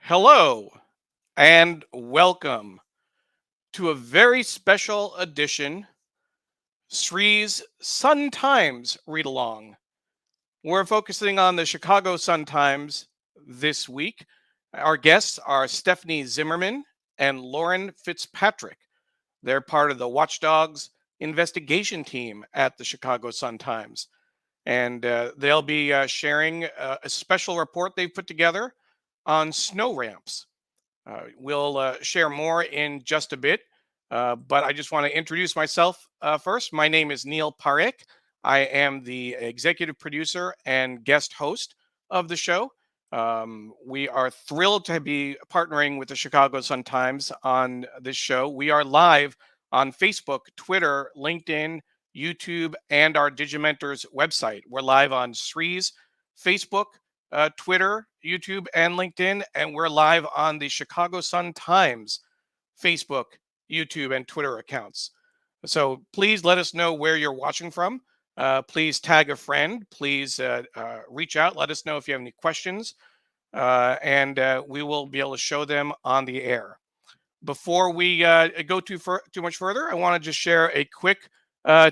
Hello and welcome to a very special edition, Sree's Sun Times Read Along. We're focusing on the Chicago Sun-Times this week. Our guests are Stephanie Zimmermann and Lauren FitzPatrick. They're part of the Watchdogs investigation team at the Chicago Sun-Times. And they'll be sharing a special report they've put together on snow ramps. We'll share more in just a bit, but I just want to introduce myself first. My name is Neil Parekh. I am the executive producer and guest host of the show. We are thrilled to be partnering with the Chicago Sun-Times on this show. We are live on Facebook, Twitter, LinkedIn, YouTube, and our Digimentors website. We're live on Sree's Facebook, Twitter, YouTube, and LinkedIn, and we're live on the Chicago Sun-Times Facebook, YouTube, and Twitter accounts. So please let us know where you're watching from. Please tag a friend. Please reach out. Let us know if you have any questions, and we will be able to show them on the air. Before we go too much further, I want to just share a quick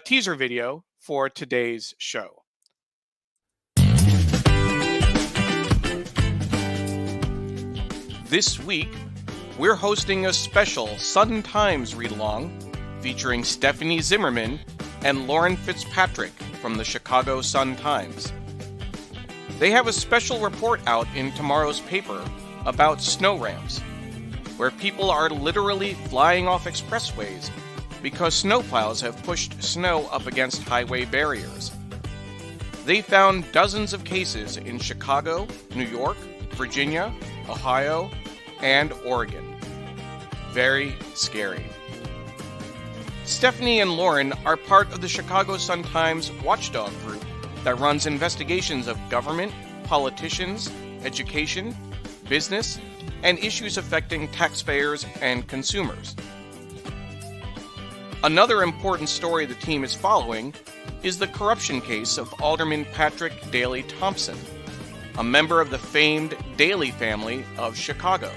teaser video for today's show. This week, we're hosting a special Sun-Times read-along featuring Stephanie Zimmermann and Lauren FitzPatrick from the Chicago Sun-Times. They have a special report out in tomorrow's paper about snow ramps, where people are literally flying off expressways because snowplows have pushed snow up against highway barriers. They found dozens of cases in Chicago, New York, Virginia, Ohio, and Oregon. Very scary. Stephanie and Lauren are part of the Chicago Sun-Times watchdog group that runs investigations of government, politicians, education, business, and issues affecting taxpayers and consumers. Another important story the team is following is the corruption case of Alderman Patrick Daley Thompson, a member of the famed Daley family of Chicago.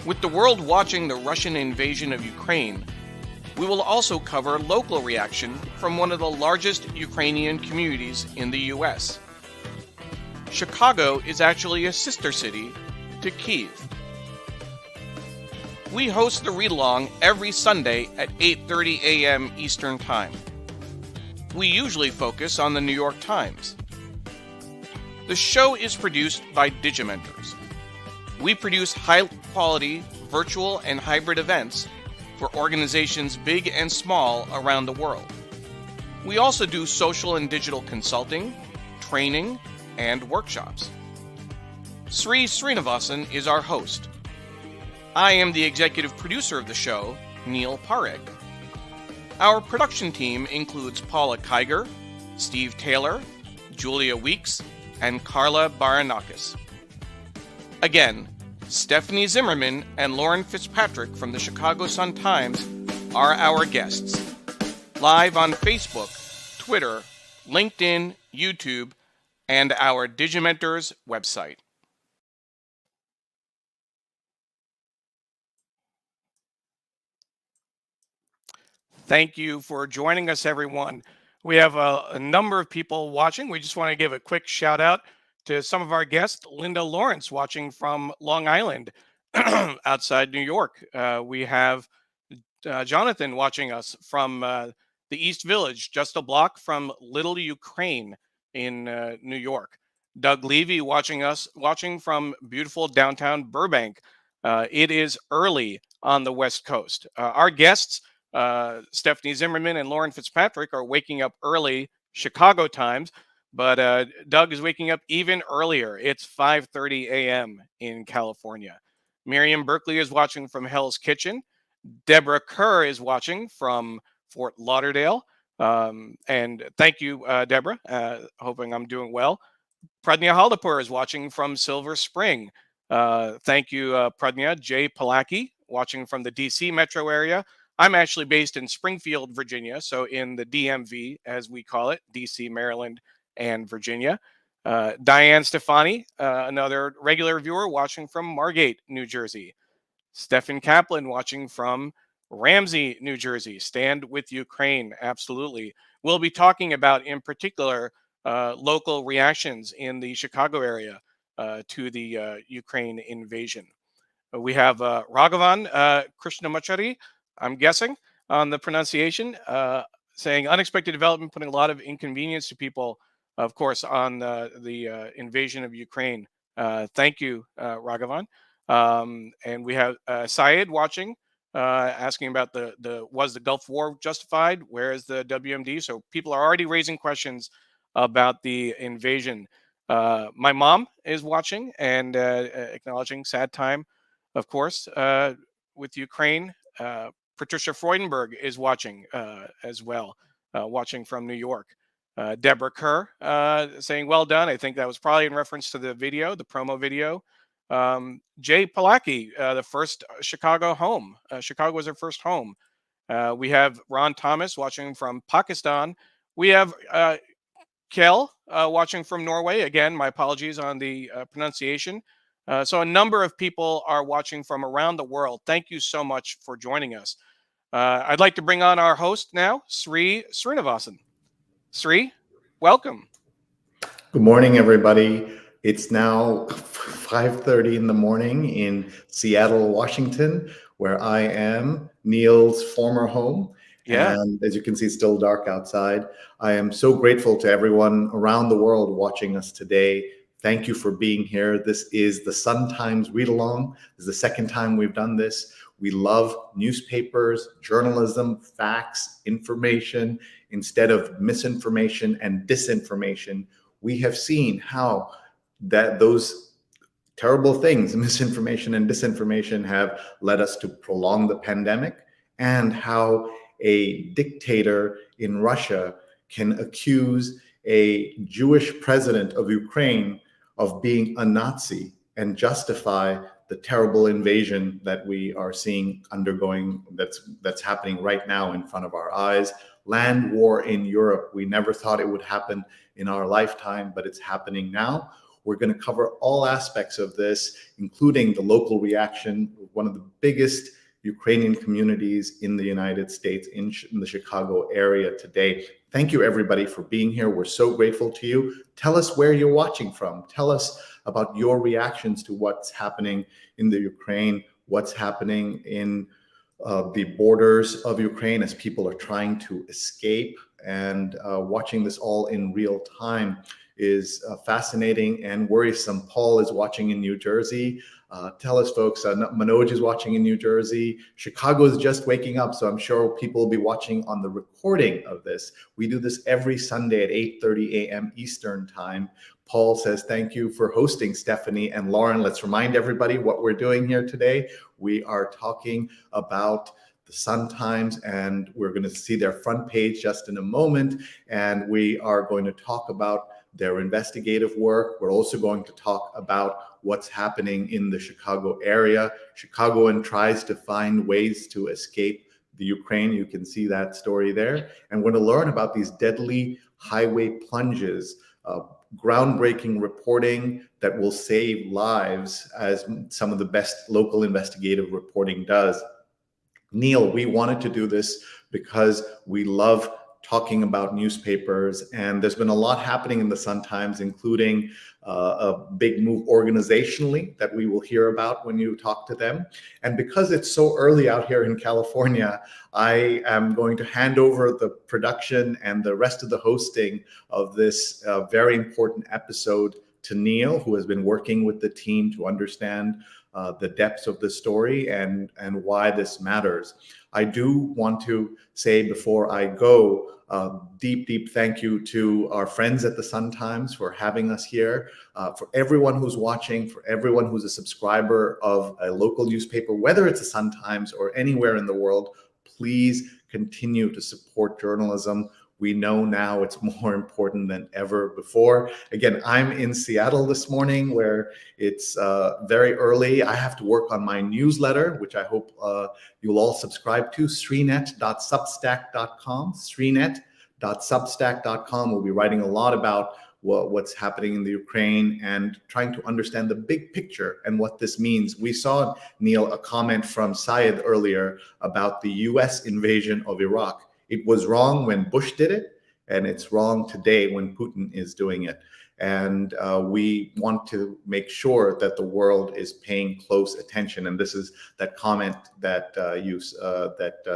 With the world watching the Russian invasion of Ukraine, we will also cover local reaction from one of the largest Ukrainian communities in the U.S. Chicago is actually a sister city to Kyiv. We host the read-along every Sunday at 8:30 a.m. Eastern Time. We usually focus on the New York Times. The show is produced by Digimentors. We produce high-quality virtual and hybrid events for organizations big and small around the world. We also do social and digital consulting, training, and workshops. Sree Srinivasan is our host. I am the executive producer of the show, Neil Parekh. Our production team includes Paula Kiger, Steve Taylor, Julia Weeks, and Carla Baranakis. Again, Stephanie Zimmermann and Lauren FitzPatrick from the Chicago Sun-Times are our guests. Live on Facebook, Twitter, LinkedIn, YouTube, and our Digimentors website. Thank you for joining us, everyone. We have a number of people watching. We just want to give a quick shout out to some of our guests. Linda Lawrence watching from Long Island outside New York. We have Jonathan watching us from the East Village, just a block from Little Ukraine in New York. Doug Levy watching from beautiful downtown Burbank. It is early on the West Coast. Our guests, Stephanie Zimmermann and Lauren FitzPatrick, are waking up early Chicago times, but Doug is waking up even earlier. It's 5:30 a.m. in California. Miriam Berkeley is watching from Hell's Kitchen. Deborah Kerr is watching from Fort Lauderdale. And thank you, Deborah. Hoping I'm doing well. Pradnya Haldapur is watching from Silver Spring. Thank you, Pradnya. Jay Palaki watching from the DC metro area. I'm actually based in Springfield, Virginia, so in the DMV, as we call it, DC, Maryland, and Virginia. Diane Stefani, another regular viewer watching from Margate, New Jersey. Stefan Kaplan watching from Ramsey, New Jersey. Stand with Ukraine, absolutely. We'll be talking about, in particular, local reactions in the Chicago area to the Ukraine invasion. We have Raghavan Krishnamachari, I'm guessing, on the pronunciation, saying unexpected development, putting a lot of inconvenience to people, of course, on the invasion of Ukraine. Thank you, Raghavan. And we have Syed watching, asking about was the Gulf War justified? Where is the WMD? So people are already raising questions about the invasion. My mom is watching and acknowledging sad time, of course, with Ukraine. Patricia Freudenberg is watching as well, watching from New York. Deborah Kerr saying, well done. I think that was probably in reference to the video, the promo video. Jay Palaki, the first Chicago home. Chicago was her first home. We have Ron Thomas watching from Pakistan. We have Kjell watching from Norway. Again, my apologies on the pronunciation. So a number of people are watching from around the world. Thank you so much for joining us. I'd like to bring on our host now, Sree Srinivasan. Sree, welcome. Good morning, everybody. It's now 5:30 in the morning in Seattle, Washington, where I am, Neil's former home. Yeah. And as you can see, it's still dark outside. I am so grateful to everyone around the world watching us today. Thank you for being here. This is the Sun Times Read-Along. This is the second time we've done this. We love newspapers, journalism, facts, information, instead of misinformation and disinformation. We have seen how those terrible things, misinformation and disinformation, have led us to prolong the pandemic, and how a dictator in Russia can accuse a Jewish president of Ukraine of being a Nazi and justify the terrible invasion that we are seeing undergoing, that's happening right now in front of our eyes. Land war in Europe. We never thought it would happen in our lifetime, but it's happening now. We're going to cover all aspects of this, including the local reaction of one of the biggest Ukrainian communities in the United States, in the Chicago area today. Thank you, everybody, for being here. We're so grateful to you. Tell us where you're watching from. Tell us about your reactions to what's happening in the Ukraine, what's happening in the borders of Ukraine as people are trying to escape. And watching this all in real time is fascinating and worrisome. Paul is watching in New Jersey. Tell us, folks, Manoj is watching in New Jersey. Chicago is just waking up, so I'm sure people will be watching on the recording of this. We do this every Sunday at 8:30 a.m. Eastern time. Paul says, thank you for hosting, Stephanie and Lauren. Let's remind everybody what we're doing here today. We are talking about the Sun Times, and we're going to see their front page just in a moment. And we are going to talk about their investigative work. We're also going to talk about what's happening in the Chicago area. Chicagoan tries to find ways to escape the Ukraine. You can see that story there. And we're going to learn about these deadly highway plunges, groundbreaking reporting that will save lives, as some of the best local investigative reporting does. Neil, we wanted to do this because we love talking about newspapers, and there's been a lot happening in the Sun-Times, including a big move organizationally that we will hear about when you talk to them. And because it's so early out here in California, I am going to hand over the production and the rest of the hosting of this very important episode to Neil, who has been working with the team to understand the depths of the story and why this matters. I do want to say before I go, deep thank you to our friends at the Sun-Times for having us here, for everyone who's watching, for everyone who's a subscriber of a local newspaper, whether it's a Sun-Times or anywhere in the world. Please continue to support journalism. We know now it's more important than ever before. Again, I'm in Seattle this morning, where it's very early. I have to work on my newsletter, which I hope you'll all subscribe to, sreenet.substack.com. Sreenet.substack.com. We'll be writing a lot about what's happening in the Ukraine and trying to understand the big picture and what this means. We saw, Neil, a comment from Syed earlier about the US invasion of Iraq. It was wrong when Bush did it, and it's wrong today when Putin is doing it. And we want to make sure that the world is paying close attention. And this is that comment that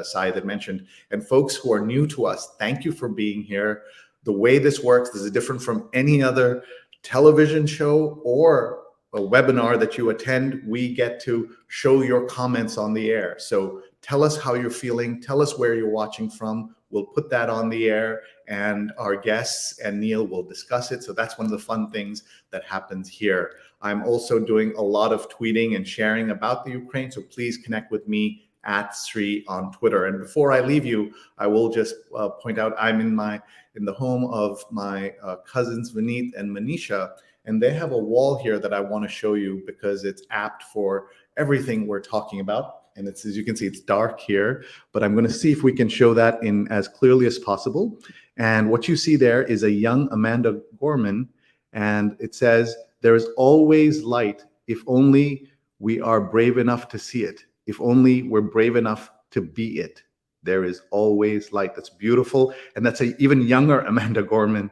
Syed had mentioned. And folks who are new to us, thank you for being here. The way this works, this is different from any other television show or a webinar that you attend. We get to show your comments on the air. So tell us how you're feeling. Tell us where you're watching from. We'll put that on the air, and our guests and Neil will discuss it. So that's one of the fun things that happens here. I'm also doing a lot of tweeting and sharing about the Ukraine. So please connect with me at Sree on Twitter. And before I leave you, I will just point out I'm in the home of my cousins Vineet and Manisha, and they have a wall here that I want to show you because it's apt for everything we're talking about. And it's, as you can see, it's dark here, but I'm going to see if we can show that in as clearly as possible. And what you see there is a young Amanda Gorman, and it says, "There is always light if only we are brave enough to see it. If only we're brave enough to be it. There is always light." That's beautiful. And that's a even younger Amanda Gorman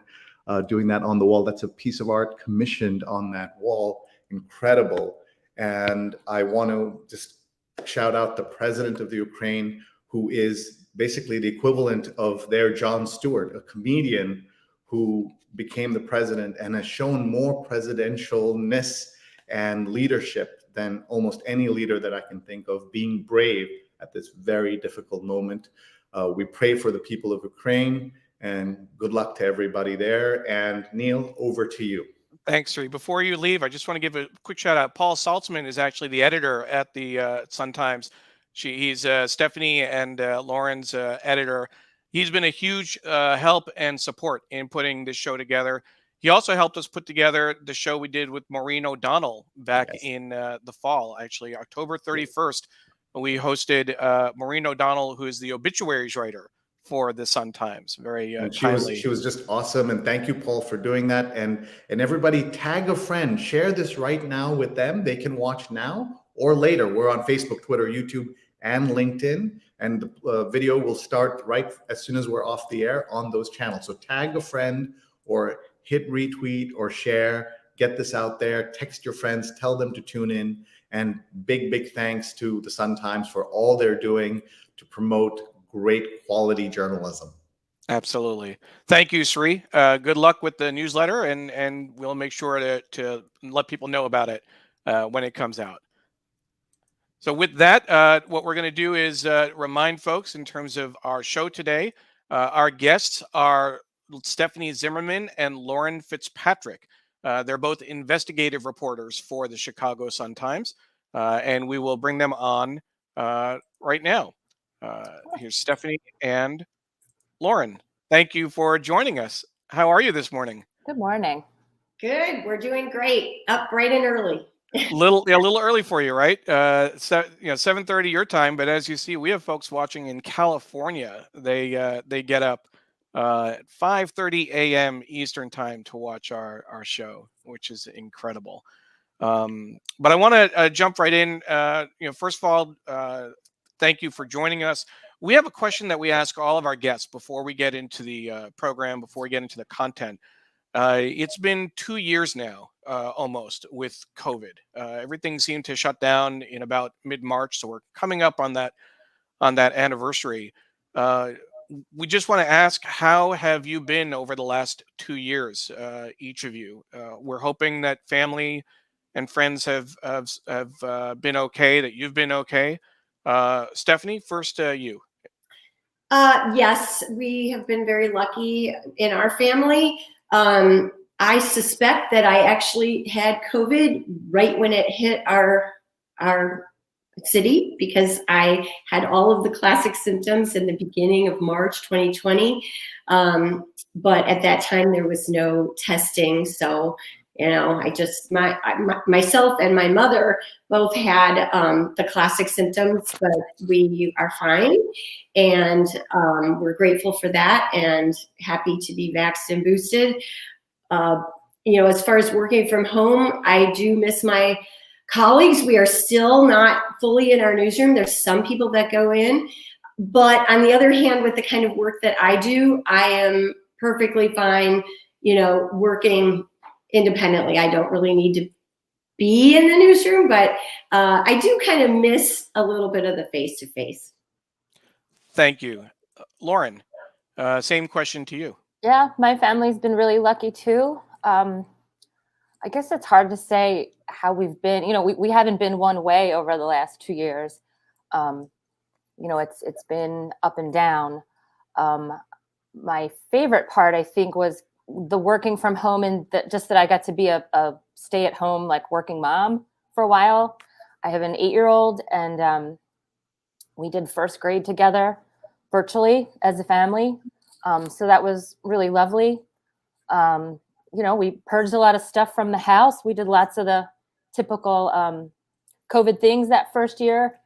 doing that on the wall. That's a piece of art commissioned on that wall. Incredible. And I want to just shout out the president of the Ukraine, who is basically the equivalent of their Jon Stewart, a comedian who became the president and has shown more presidentialness and leadership than almost any leader that I can think of, being brave at this very difficult moment. We pray for the people of Ukraine, and good luck to everybody there. And Neil, over to you. Thanks, Sree. Before you leave, I just want to give a quick shout out. Paul Saltzman is actually the editor at the Sun-Times. He's Stephanie and Lauren's editor. He's been a huge help and support in putting this show together. He also helped us put together the show we did with Maureen O'Donnell back in the fall, actually, October 31st. We hosted Maureen O'Donnell, who is the obituaries writer for the Sun-Times. Very timely. She was just awesome, and thank you, Paul, for doing that. And everybody, tag a friend, share this right now with them. They can watch now or later. We're on Facebook, Twitter, YouTube, and LinkedIn, and the video will start right as soon as we're off the air on those channels. So tag a friend or hit retweet or share. Get this out there. Text your friends. Tell them to tune in. And big thanks to the Sun-Times for all they're doing to promote great quality journalism. Absolutely. Thank you, Sree. Good luck with the newsletter, and we'll make sure to let people know about it when it comes out. So with that, what we're going to do is remind folks in terms of our show today. Our guests are Stephanie Zimmermann and Lauren FitzPatrick. They're both investigative reporters for the Chicago Sun-Times, and we will bring them on right now. Here's Stephanie and Lauren. Thank you for joining us. How are you this morning? Good morning. Good. We're doing great. Up bright and early. A little early for you, right? 7:30 your time. But as you see, we have folks watching in California. They get up at 5:30 a.m. Eastern time to watch our show, which is incredible. But I want to jump right in. First of all, thank you for joining us. We have a question that we ask all of our guests before we get into the program, before we get into the content. It's been 2 years now, almost, with COVID. Everything seemed to shut down in about mid-March, so we're coming up on that anniversary. We just want to ask, how have you been over the last 2 years, each of you? We're hoping that family and friends have been okay, that you've been okay. Stephanie, first you. Yes, we have been very lucky in our family. I suspect that I actually had COVID right when it hit our city, because I had all of the classic symptoms in the beginning of March 2020. But at that time there was no testing, so I just myself and my mother both had the classic symptoms, but we are fine, and we're grateful for that and happy to be vaxxed and boosted. As far as working from home, I do miss my colleagues. We are still not fully in our newsroom. There's some people that go in, but on the other hand, with the kind of work that I do, I am perfectly fine, working independently. I don't really need to be in the newsroom, but I do kind of miss a little bit of the face-to-face. Thank you. Lauren, same question to you. Yeah, my family's been really lucky too. I guess it's hard to say how we've been. We haven't been one way over the last 2 years. It's been up and down. My favorite part, I think, was the working from home, and just that I got to be a stay-at-home, like, working mom for a while. I have an 8-year-old, and we did first grade together virtually as a family. So that was really lovely. We purged a lot of stuff from the house. We did lots of the typical COVID things that first year.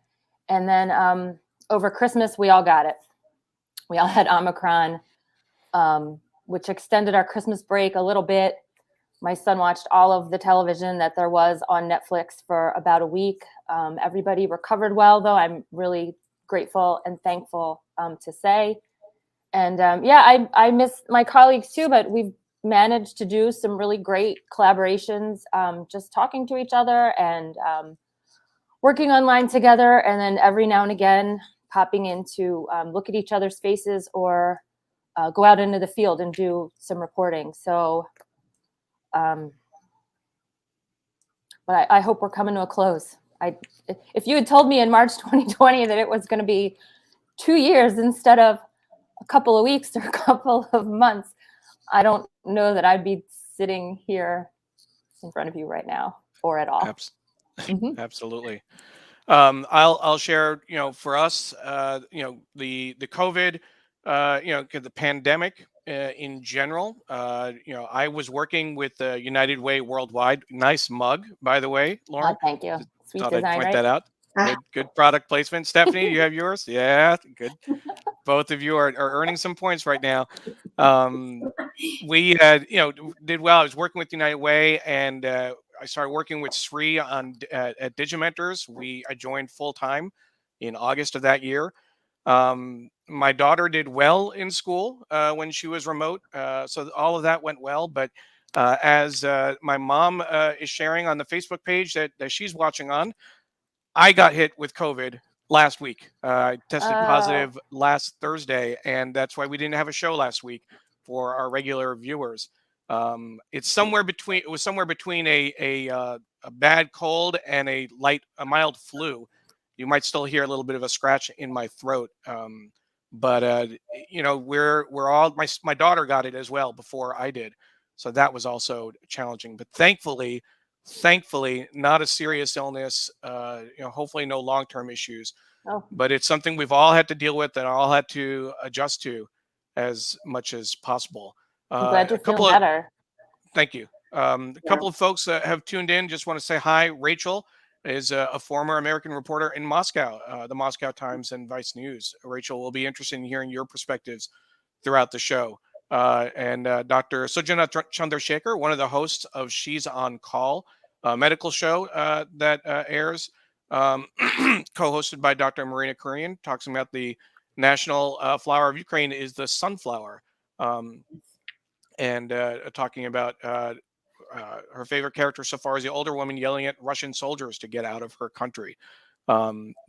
And then over Christmas, we all got it. We all had Omicron, which extended our Christmas break a little bit. My son watched all of the television that there was on Netflix for about a week. Everybody recovered well, though. I'm really grateful and thankful to say. And I miss my colleagues too, but we've managed to do some really great collaborations, just talking to each other and working online together. And then every now and again, popping in to look at each other's faces or go out into the field and do some reporting. So, but I hope we're coming to a close. If you had told me in March 2020 that it was going to be 2 years instead of a couple of weeks or a couple of months, I don't know that I'd be sitting here in front of you right now or at all. Absolutely. I'll share, for us, the COVID, the pandemic in general, I was working with United Way Worldwide. Nice mug, by the way, Lauren. Thank you. Sweet Thought design, I'd point right? that out. Good product placement. Stephanie, you have yours? Yeah, good. Both of you are earning some points right now. We had, did well. I was working with United Way, and I started working with Sree at Digimentors. I joined full time in August of that year. My daughter did well in school when she was remote, so all of that went well. But as my mom is sharing on the Facebook page that she's watching on, I got hit with COVID last week. I tested positive last Thursday, and that's why we didn't have a show last week for our regular viewers. It was somewhere between a bad cold and a mild flu. You might still hear a little bit of a scratch in my throat. But we're all, my daughter got it as well before I did. So that was also challenging, but thankfully not a serious illness, hopefully no long-term issues, but it's something we've all had to deal with and all had to adjust to as much as possible. I'm glad you feel better. Thank you. A couple of folks have tuned in. Just want to say hi. Rachel is a former American reporter in Moscow, the Moscow Times and Vice News. Rachel, will be interested in hearing your perspectives throughout the show. And Dr. Sujana Chandrasekhar, one of the hosts of She's on Call, a medical show that airs, co-hosted by Dr. Marina Kurian, talks about the national flower of Ukraine is the sunflower, and talking about her favorite character so far is the older woman yelling at Russian soldiers to get out of her country.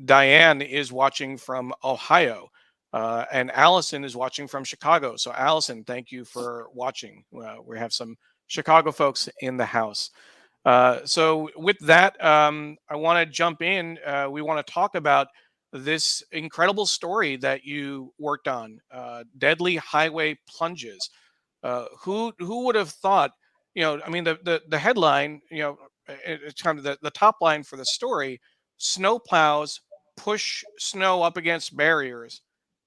Diane is watching from Ohio. And Allison is watching from Chicago. So Allison, thank you for watching. We have some Chicago folks in the house. So with that, I want to jump in. We want to talk about this incredible story that you worked on, deadly highway plunges. Who would have thought, the headline, it's kind of the top line for the story: snow plows push snow up against barriers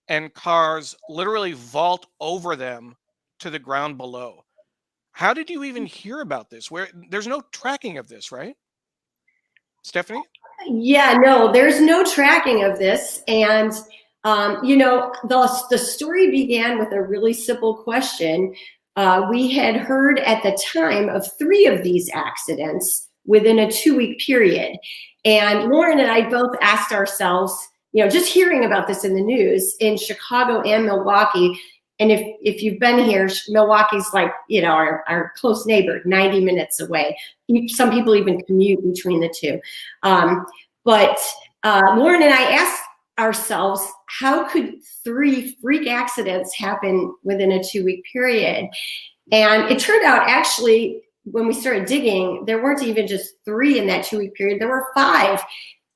and cars literally vault over them to the ground below. How did you even hear about this? There's no tracking of this, right? Stephanie? Yeah, no, there's no tracking of this. And, the story began with a really simple question. we had heard at the time of 3 of these accidents within a 2-week period. And Lauren and I both asked ourselves, just hearing about this in the news in Chicago and Milwaukee, and if you've been here, Milwaukee's like, our close neighbor, 90 minutes away. Some people even commute between the two. But Lauren and I asked ourselves, how could 3 freak accidents happen within a 2-week period? And it turned out, actually, when we started digging, there weren't even just 3 in that 2-week period, there were 5.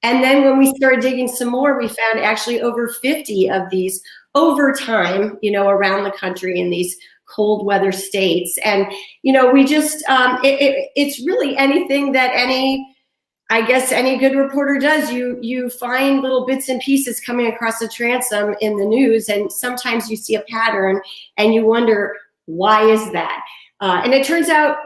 And then when we started digging some more, we found actually over 50 of these over time, around the country in these cold weather states. And, we just, it's really anything that any good reporter does. You find little bits and pieces coming across the transom in the news, and sometimes you see a pattern and you wonder, why is that? And it turns out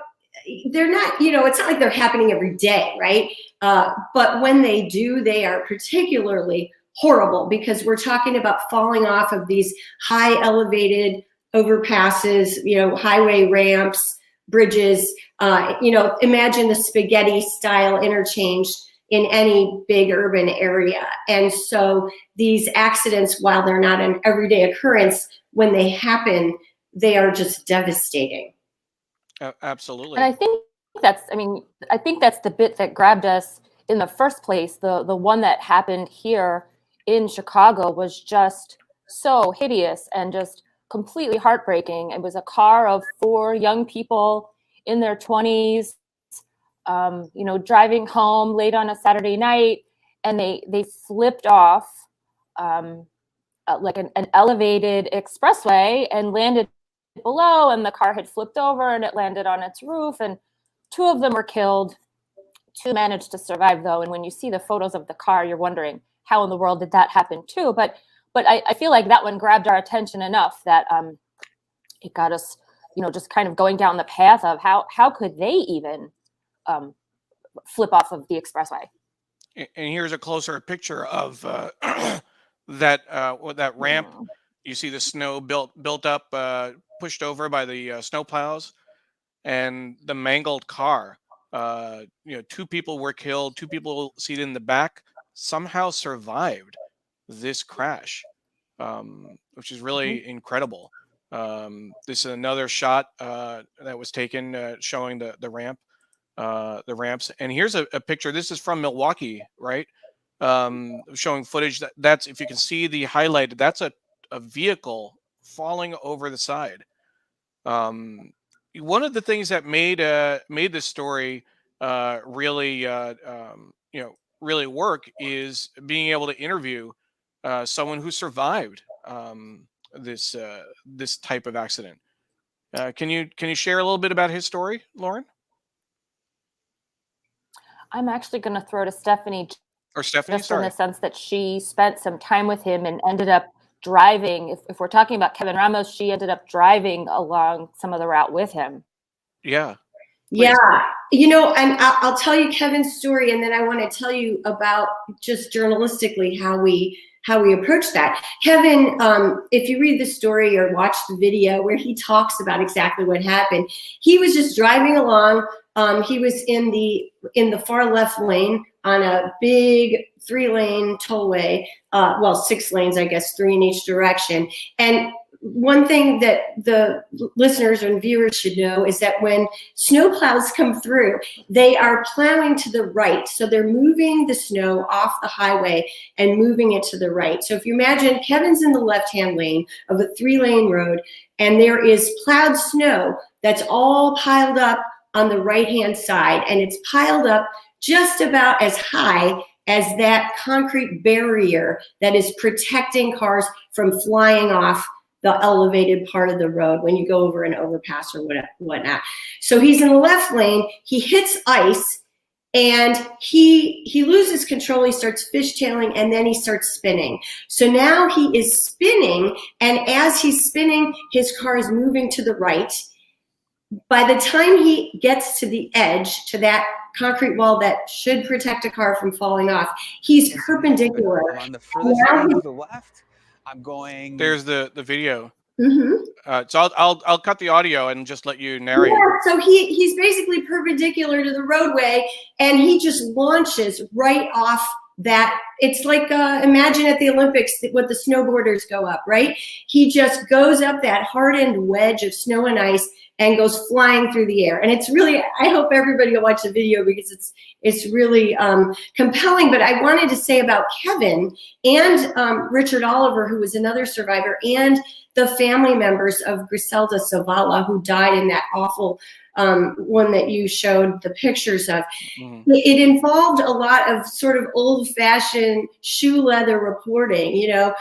they're not, it's not like they're happening every day, right? But when they do, they are particularly horrible, because we're talking about falling off of these high elevated overpasses, highway ramps, bridges. Imagine the spaghetti style interchange in any big urban area. And so these accidents, while they're not an everyday occurrence, when they happen, they are just devastating. Absolutely. And I think that's the bit that grabbed us in the first place. The one that happened here in Chicago was just so hideous and just completely heartbreaking. It was a car of 4 young people in their 20s, driving home late on a Saturday night, and they flipped off like an elevated expressway and landed below, and the car had flipped over and it landed on its roof, and 2 of them were killed. 2 managed to survive, though. And when you see the photos of the car, you're wondering, how in the world did that happen too? But I feel like that one grabbed our attention enough that it got us, just kind of going down the path of how could they even flip off of the expressway. And here's a closer picture of that ramp. You see the snow built up, pushed over by the snow plows, and the mangled car. 2 people were killed. 2 people seated in the back somehow survived this crash, which is really incredible. This is another shot that was taken showing the ramps. And here's a picture. This is from Milwaukee, right? Showing footage that's, if you can see the highlighted, that's a vehicle falling over the side. One of the things that made this story really really work is being able to interview someone who survived this type of accident. Can you share a little bit about his story, Lauren? I'm actually going to throw to Stephanie. Or Stephanie, just sorry. In the sense that she spent some time with him and ended up driving. If we're talking about Kevin Ramos, she ended up driving along some of the route with him. Yeah. Please. Yeah. And I'll tell you Kevin's story, and then I want to tell you about just journalistically how we approach that. Kevin, if you read the story or watch the video where he talks about exactly what happened, he was just driving along. He was in the far left lane on a big 3-lane tollway, 6 lanes, I guess, 3 in each direction. And one thing that the listeners and viewers should know is that when snowplows come through, they are plowing to the right. So they're moving the snow off the highway and moving it to the right. So if you imagine Kevin's in the left-hand lane of a 3-lane road, and there is plowed snow that's all piled up on the right-hand side, and it's piled up just about as high as that concrete barrier that is protecting cars from flying off the elevated part of the road when you go over an overpass or whatnot. So he's in the left lane, he hits ice, and he loses control, he starts fishtailing, and then he starts spinning. So now he is spinning, and as he's spinning, his car is moving to the right. By the time he gets to the edge, to that concrete wall that should protect a car from falling off, he's perpendicular. I'm on the furthest end to the left. I'm going. There's the video. So I'll cut the audio and just let you narrate. Yeah, so he's basically perpendicular to the roadway, and he just launches right off that. It's like imagine at the Olympics what the snowboarders go up, right? He just goes up that hardened wedge of snow and ice and goes flying through the air. And it's really, I hope everybody will watch the video because it's really compelling. But I wanted to say about Kevin and Richard Oliver, who was another survivor, and the family members of Griselda Zavala, who died in that awful one that you showed the pictures of. It involved a lot of sort of old-fashioned shoe leather reporting, you know,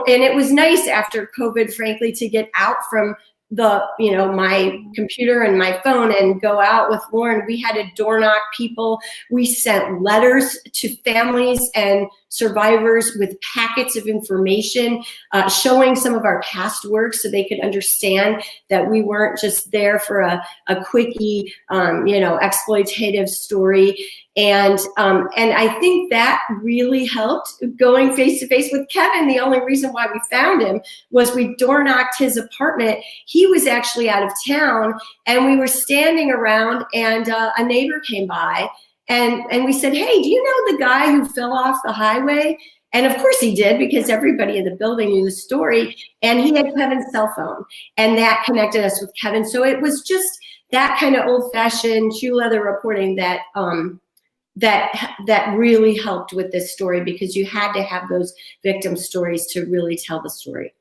and it was nice after COVID, frankly, to get out from my computer and my phone and go out with Lauren. We had to door knock people. We sent letters to families and survivors with packets of information, showing some of our past work so they could understand that we weren't just there for a quickie, exploitative story. And I think that really helped. Going face to face with Kevin, the only reason why we found him was we door knocked his apartment. He was actually out of town, and we were standing around, and a neighbor came by, and we said, "Hey, do you know the guy who fell off the highway?" And of course he did, because everybody in the building knew the story, and he had Kevin's cell phone, and that connected us with Kevin. So it was just that kind of old-fashioned shoe leather reporting that that really helped with this story, because you had to have those victim stories to really tell the story.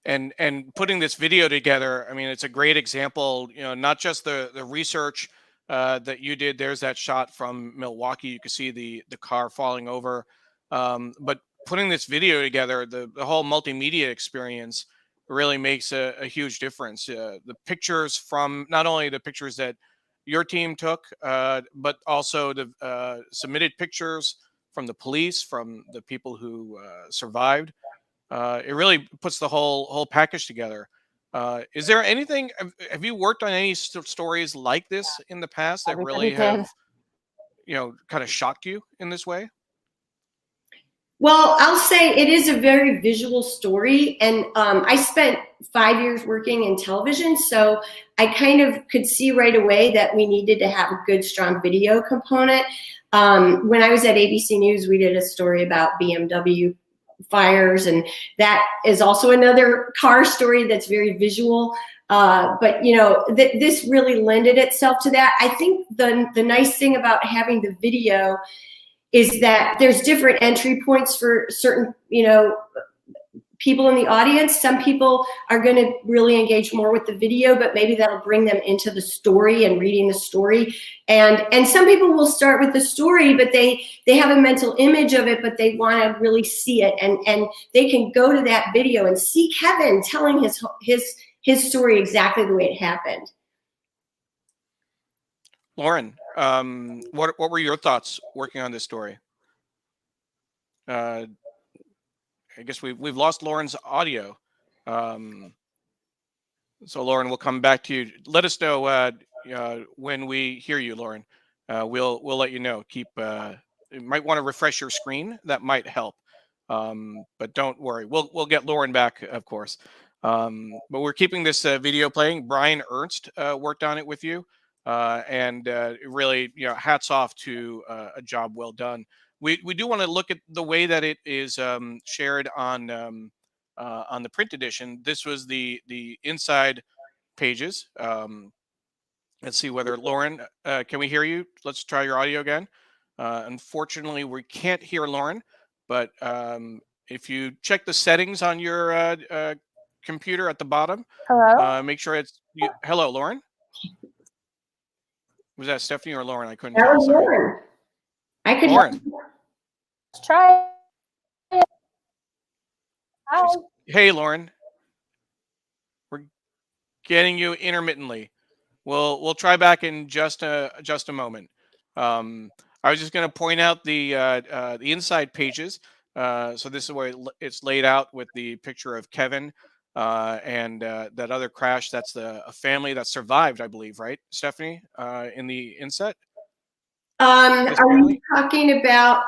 And putting this video together, I mean, it's a great example, not just the research that you did. There's that shot from Milwaukee. You can see the car falling over. But putting this video together, the whole multimedia experience really makes a huge difference. The pictures from not only the pictures that your team took, but also the submitted pictures from the police, from the people who survived. It really puts the whole package together. Is there anything? Have you worked on any stories like this in the past that really have, kind of shocked you in this way? Well, I'll say it is a very visual story, and I spent 5 years working in television, so I kind of could see right away that we needed to have a good, strong video component. When I was at ABC News, we did a story about BMW fires, and that is also another car story that's very visual. But this really lended itself to that. I think the nice thing about having the video is that there's different entry points for certain, people in the audience. Some people are going to really engage more with the video, but maybe that'll bring them into the story and reading the story. And some people will start with the story, but they have a mental image of it, but they want to really see it. And they can go to that video and see Kevin telling his story exactly the way it happened. Lauren, what were your thoughts working on this story? I guess we've lost Lauren's audio. So Lauren, we'll come back to you. Let us know when we hear you, Lauren. We'll let you know. You might want to refresh your screen. That might help. But don't worry. We'll get Lauren back, of course. But we're keeping this video playing. Brian Ernst worked on it with you. And really, hats off to a job well done. We do want to look at the way that it is shared on the print edition. This was the inside pages. Let's see whether Lauren, can we hear you? Let's try your audio again. Unfortunately, we can't hear Lauren, but if you check the settings on your computer at the bottom, Hello? make sure it's hello, Lauren. Was that Stephanie or Lauren? I couldn't That tell. was Sorry. Lauren. I could Lauren. Let's try it. Hi. Hey, Lauren. We're getting you intermittently. We'll try back in just a moment. I was just going to point out the inside pages. So this is where it's laid out with the picture of Kevin and that other crash. That's a family that survived, I believe, right, Stephanie, in the inset? Are you talking about,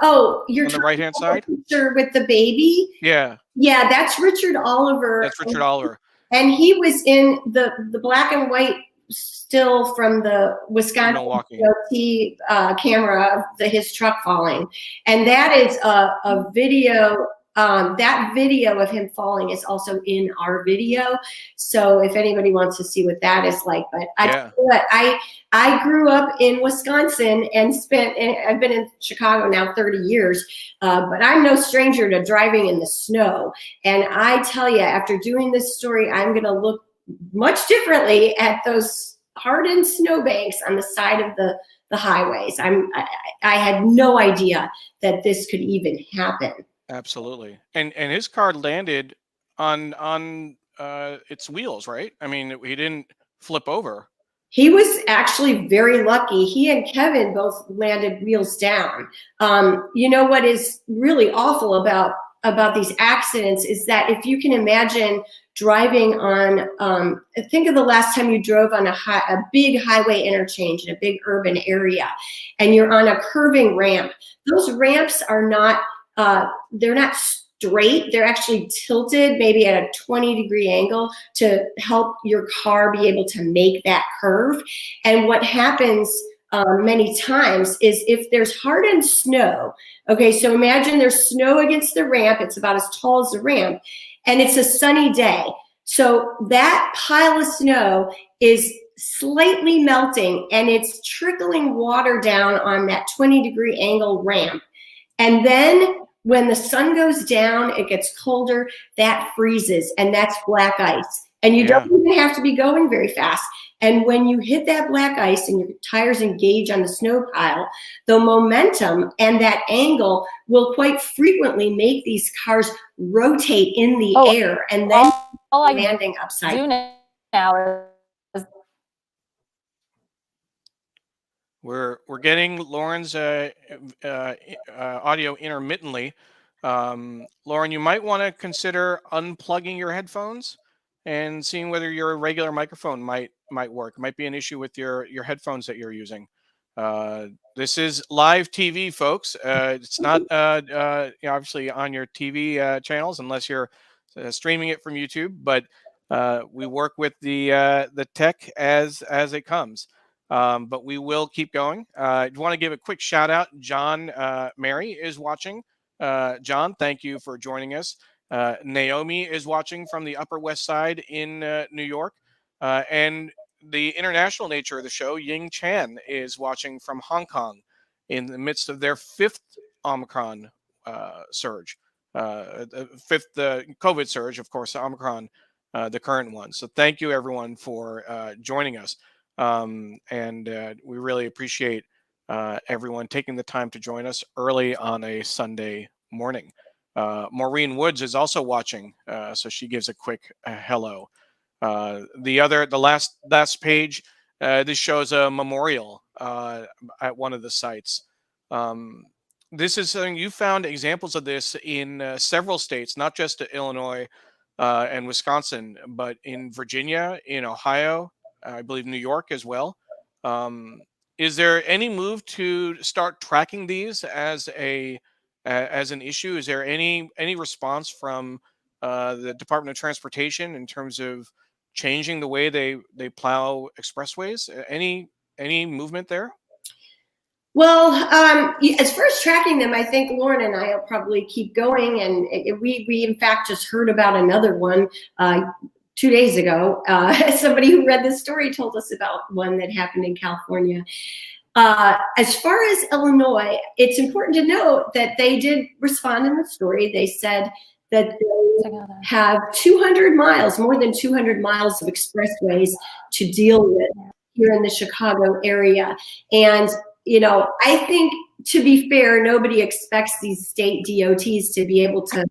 you're on the right hand side picture with the baby? Yeah, that's Richard Oliver. that's Richard Oliver. And he was in the black and white still from the Wisconsin Milwaukee. camera of his truck falling. And that is a video. That video of him falling is also in our video. So if anybody wants to see what that is like, but I grew up in Wisconsin and I've been in Chicago now 30 years, but I'm no stranger to driving in the snow. And I tell you, after doing this story, I'm going to look much differently at those hardened snowbanks on the side of the highways. I had no idea that this could even happen. Absolutely. And his car landed on its wheels, right? I mean, he didn't flip over. He was actually very lucky. He and Kevin both landed wheels down. You know what is really awful about these accidents is that if you can imagine driving on, think of the last time you drove on a big highway interchange in a big urban area, and you're on a curving ramp. Those ramps are not, they're not straight. They're actually tilted maybe at a 20-degree angle to help your car be able to make that curve. And what happens many times is if there's hardened snow, okay, so imagine there's snow against the ramp. It's about as tall as the ramp, and it's a sunny day. So that pile of snow is slightly melting, and it's trickling water down on that 20-degree angle ramp. And then when the sun goes down, it gets colder, that freezes, and that's black ice. And you don't even have to be going very fast. And when you hit that black ice and your tires engage on the snow pile, the momentum and that angle will quite frequently make these cars rotate in the air and then landing upside down. We're getting Lauren's audio intermittently. Lauren, you might want to consider unplugging your headphones and seeing whether your regular microphone might work. It might be an issue with your headphones that you're using. This is live TV, folks. It's not obviously on your TV channels unless you're streaming it from YouTube. But we work with the tech as it comes. But we will keep going. I want to give a quick shout out. John Mary is watching. John, thank you for joining us. Naomi is watching from the Upper West Side in New York. And the international nature of the show, Ying Chan is watching from Hong Kong in the midst of their 5th Omicron surge. The 5th COVID surge, of course, Omicron, the current one. So thank you, everyone, for joining us. And we really appreciate everyone taking the time to join us early on a Sunday morning. Maureen Woods is also watching, so she gives a quick hello. The last page, this shows a memorial at one of the sites. This is something you found examples of this in several states, not just Illinois and Wisconsin, but in Virginia, in Ohio, I believe New York as well. Is there any move to start tracking these as an issue? Is there any response from the Department of Transportation in terms of changing the way they plow expressways? Any movement there? Well, as far as tracking them, I think Lauren and I will probably keep going. And we in fact just heard about another one 2 days ago. Somebody who read this story told us about one that happened in California. As far as Illinois, it's important to note that they did respond in the story. They said that they have 200 miles, more than 200 miles of expressways to deal with here in the Chicago area. And, I think, to be fair, nobody expects these state DOTs to be able to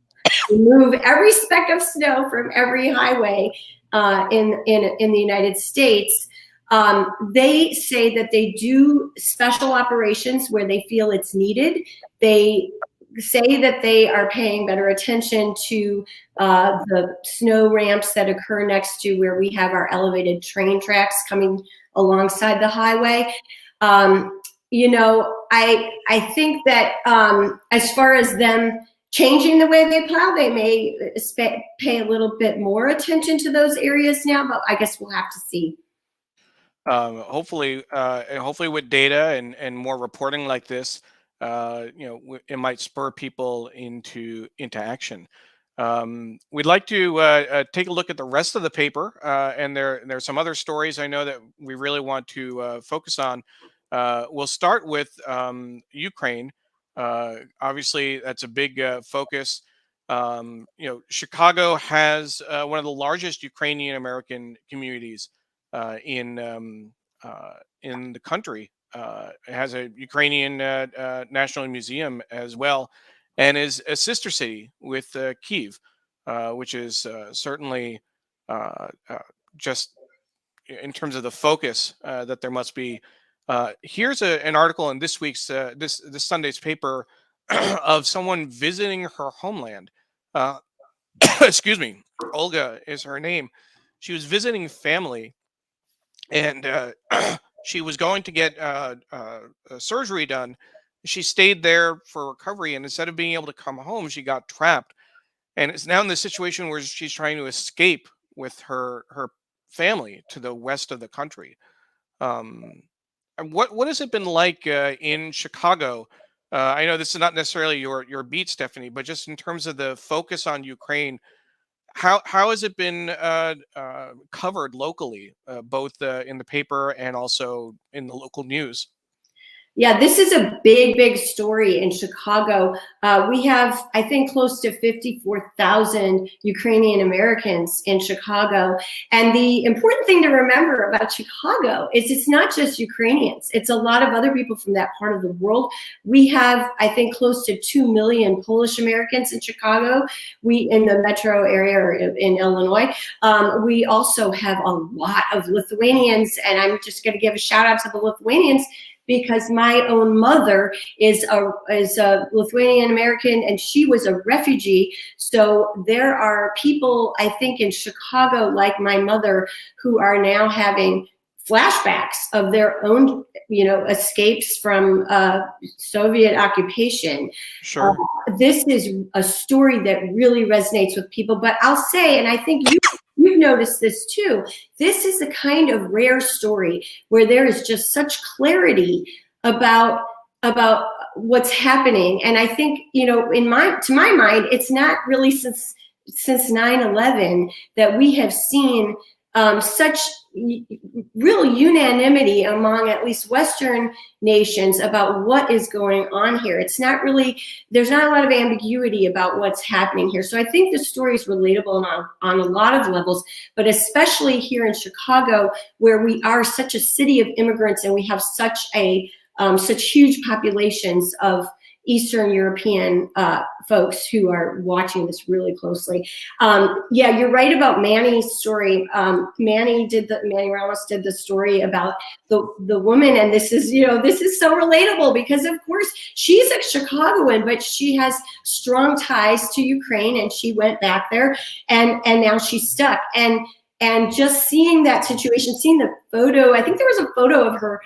remove every speck of snow from every highway in the United States. They say that they do special operations where they feel it's needed. They say that they are paying better attention to the snow ramps that occur next to where we have our elevated train tracks coming alongside the highway. I think that as far as them changing the way they plow. They may pay a little bit more attention to those areas now, but I guess we'll have to see. Hopefully, with data and more reporting like this, it might spur people into action. We'd like to take a look at the rest of the paper, and there's some other stories I know that we really want to focus on. We'll start with Ukraine. Obviously, that's a big focus. Chicago has one of the largest Ukrainian American communities in the country. It has a Ukrainian national museum as well, and is a sister city with Kiev, which is certainly just in terms of the focus that there must be. Here's an article in this week's this Sunday's paper of someone visiting her homeland. Excuse me, Olga is her name. She was visiting family, and she was going to get surgery done. She stayed there for recovery, and instead of being able to come home, she got trapped, and it's now in this situation where she's trying to escape with her family to the west of the country. And what has it been like in Chicago? I know this is not necessarily your beat, Stephanie, but just in terms of the focus on Ukraine, how has it been covered locally, both in the paper and also in the local news? Yeah, this is a big story in Chicago. We have, I think, close to 54,000 Ukrainian Americans in Chicago. And the important thing to remember about Chicago is it's not just Ukrainians. It's a lot of other people from that part of the world. We have, I think, close to 2 million Polish Americans in Chicago. In the metro area or in Illinois. We also have a lot of Lithuanians. And I'm just going to give a shout out to the Lithuanians, because my own mother is a Lithuanian American, and she was a refugee. So there are people, I think, in Chicago, like my mother, who are now having flashbacks of their own, escapes from Soviet occupation. Sure. This is a story that really resonates with people. But I'll say, and I think you've noticed this too, this is a kind of rare story where there is just such clarity about what's happening. And I think, to my mind, it's not really since 9/11 that we have seen such real unanimity among at least Western nations about what is going on here. It's not really, there's not a lot of ambiguity about what's happening here. So I think the story is relatable on a lot of levels, but especially here in Chicago, where we are such a city of immigrants and we have such huge populations of Eastern European folks who are watching this really closely. Yeah, you're right about Manny's story. Manny Ramos did the story about the woman, and this is so relatable because of course she's a Chicagoan, but she has strong ties to Ukraine, and she went back there, and now she's stuck. And just seeing that situation, seeing the photo, I think there was a photo of her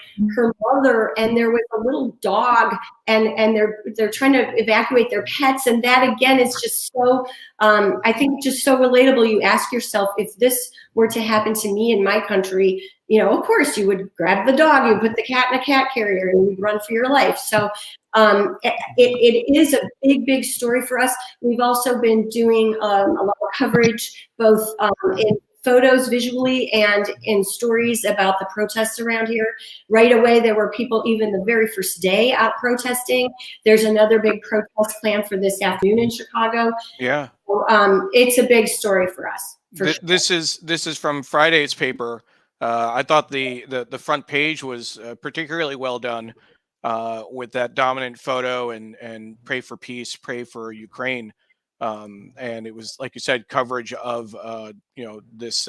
mother, and there was a little dog, and they're trying to evacuate their pets, and that again is just so, I think just so relatable. You ask yourself, if this were to happen to me in my country, of course you would grab the dog, you would put the cat in a cat carrier, and you'd run for your life. So it is a big story for us. We've also been doing a lot of coverage, both in photos visually and in stories about the protests around here. Right away, there were people even the very first day out protesting. There's another big protest planned for this afternoon in Chicago. Yeah. So, it's a big story for us. This is from Friday's paper. I thought the front page was particularly well done with that dominant photo and pray for peace, pray for Ukraine. And it was, like you said, coverage of this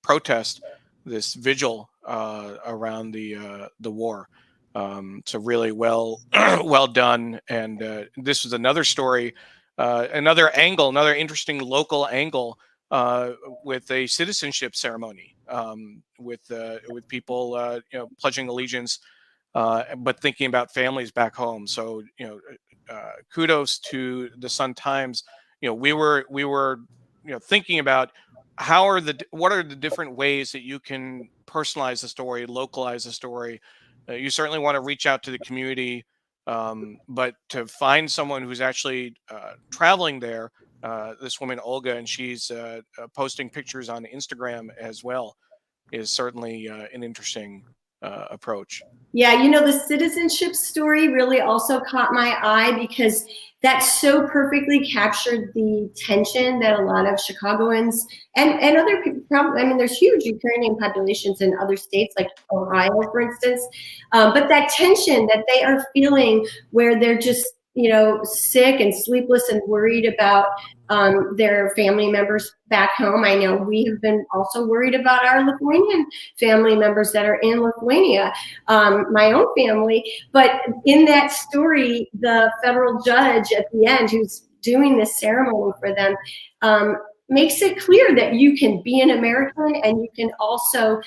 protest, this vigil around the war. So really well done. And this was another story, another angle, another interesting local angle with a citizenship ceremony with people pledging allegiance but thinking about families back home. So, kudos to the Sun-Times. We were thinking about what are the different ways that you can personalize the story, localize the story. You certainly want to reach out to the community, but to find someone who's actually traveling there, this woman Olga, and she's posting pictures on Instagram as well, is certainly an interesting approach. Yeah, the citizenship story really also caught my eye because that so perfectly captured the tension that a lot of Chicagoans and other people probably, there's huge Ukrainian populations in other states like Ohio, for instance, but that tension that they are feeling where they're just, sick and sleepless and worried about their family members back home. I know we have been also worried about our Lithuanian family members that are in Lithuania, my own family. But in that story, the federal judge at the end, who's doing this ceremony for them, makes it clear that you can be an American and you can also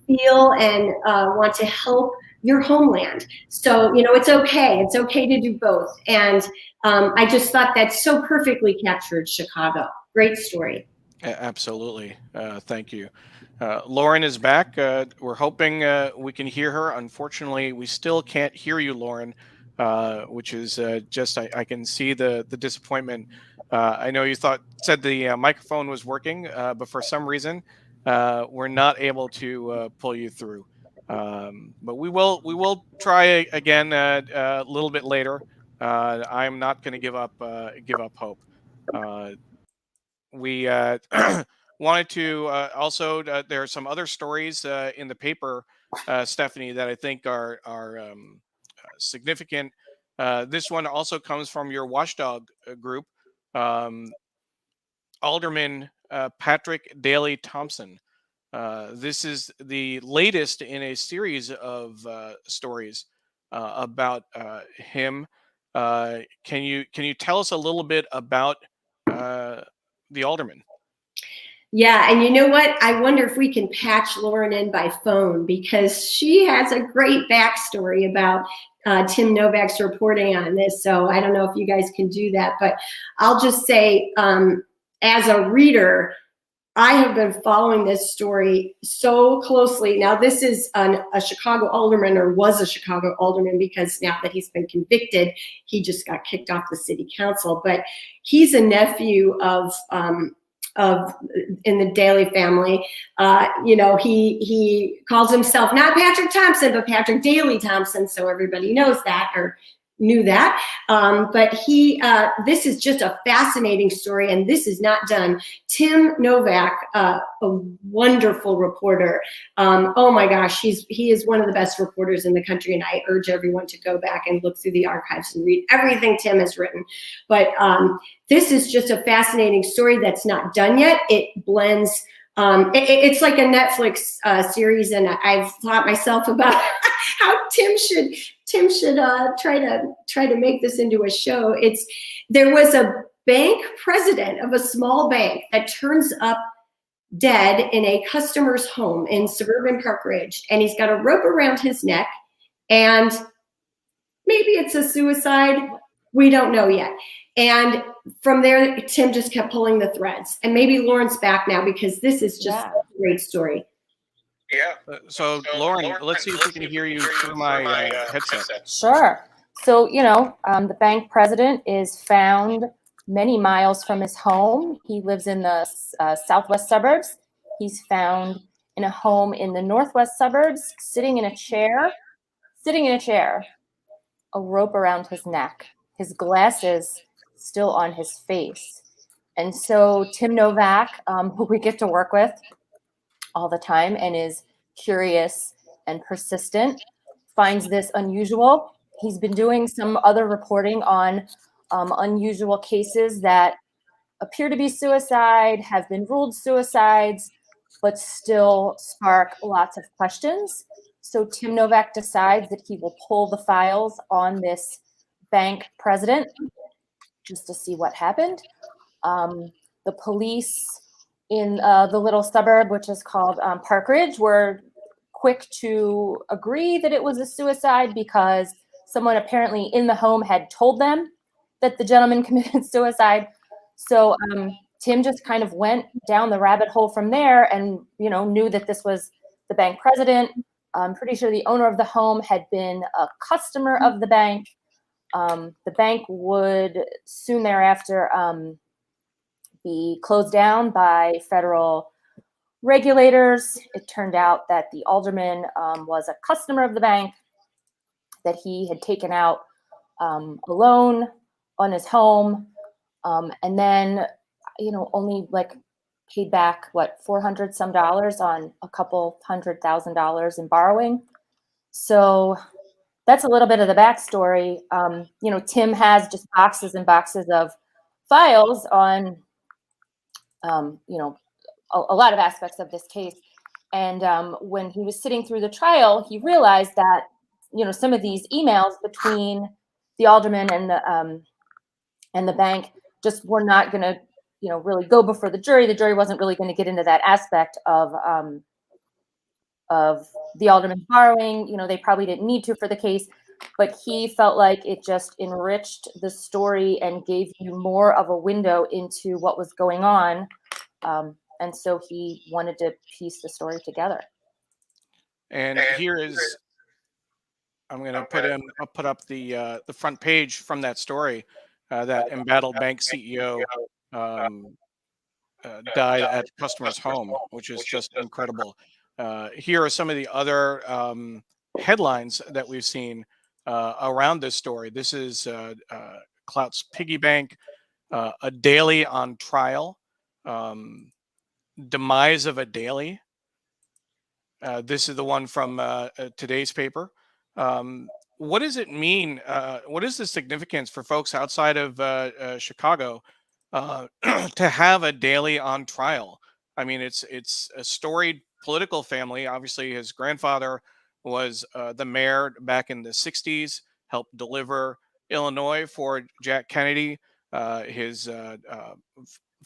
feel and want to help your homeland. So, it's okay. It's okay to do both. And I just thought that so perfectly captured Chicago. Great story. Absolutely. Thank you. Lauren is back. We're hoping we can hear her. Unfortunately, we still can't hear you, Lauren, which is I can see the disappointment. I know you said the microphone was working, but for some reason, we're not able to pull you through. But we will try again a little bit later. I'm not going to give up hope. We wanted to also there are some other stories in the paper, Stephanie, that I think are significant. This one also comes from your watchdog group, Alderman Patrick Daley Thompson. This is the latest in a series of stories about him. Can you tell us a little bit about the alderman? Yeah, and you know what? I wonder if we can patch Lauren in by phone because she has a great backstory about Tim Novak's reporting on this. So I don't know if you guys can do that, but I'll just say, as a reader, I have been following this story so closely. Now, this is a Chicago alderman, or was a Chicago alderman, because now that he's been convicted, he just got kicked off the city council. But he's a nephew of in the Daley family. He calls himself not Patrick Thompson, but Patrick Daley Thompson. So everybody knows that, or knew that. But this is just a fascinating story, and this is not done. Tim Novak, a wonderful reporter. Oh my gosh, he is one of the best reporters in the country, and I urge everyone to go back and look through the archives and read everything Tim has written. But this is just a fascinating story that's not done yet. It blends. It's like a Netflix series, and I've thought myself about how Tim should try to make this into a show. There was a bank president of a small bank that turns up dead in a customer's home in suburban Park Ridge, and he's got a rope around his neck, and maybe it's a suicide. We don't know yet. And from there, Tim just kept pulling the threads. And maybe Lauren's back now because this is just a great story. Yeah. So Lauren, let's see if we can hear you through my headset. Sure. So, the bank president is found many miles from his home. He lives in the southwest suburbs. He's found in a home in the northwest suburbs, sitting in a chair, a rope around his neck, his glasses still on his face. And so Tim Novak, who we get to work with all the time and is curious and persistent, finds this unusual. He's been doing some other reporting on unusual cases that appear to be suicide, have been ruled suicides, but still spark lots of questions. So Tim Novak decides that he will pull the files on this bank president just to see what happened. The police in the little suburb, which is called Park Ridge, were quick to agree that it was a suicide because someone apparently in the home had told them that the gentleman committed suicide. So Tim just kind of went down the rabbit hole from there and, knew that this was the bank president. I'm pretty sure the owner of the home had been a customer of the bank. The bank would soon thereafter be closed down by federal regulators. It turned out that the alderman was a customer of the bank, that he had taken out a loan on his home, and then, only like paid back $400 some on a couple $100,000 in borrowing. So that's a little bit of the backstory. Tim has just boxes and boxes of files on, a lot of aspects of this case. And when he was sitting through the trial, he realized that, some of these emails between the alderman and the bank just were not going to, really go before the jury. The jury wasn't really going to get into that aspect of the alderman borrowing. They probably didn't need to for the case, but he felt like it just enriched the story and gave you more of a window into what was going on. And so he wanted to piece the story together. And here is, I'm going to put up the front page from that story. That embattled bank CEO died at customer's home, which is just incredible. Here are some of the other headlines that we've seen around this story. This is Clout's piggy bank, a Daley on trial, demise of a Daley. This is the one from today's paper. What does it mean? What is the significance for folks outside of Chicago to have a Daley on trial? I mean, it's a storied political family. Obviously, his grandfather was the mayor back in the 60s, helped deliver Illinois for Jack Kennedy. His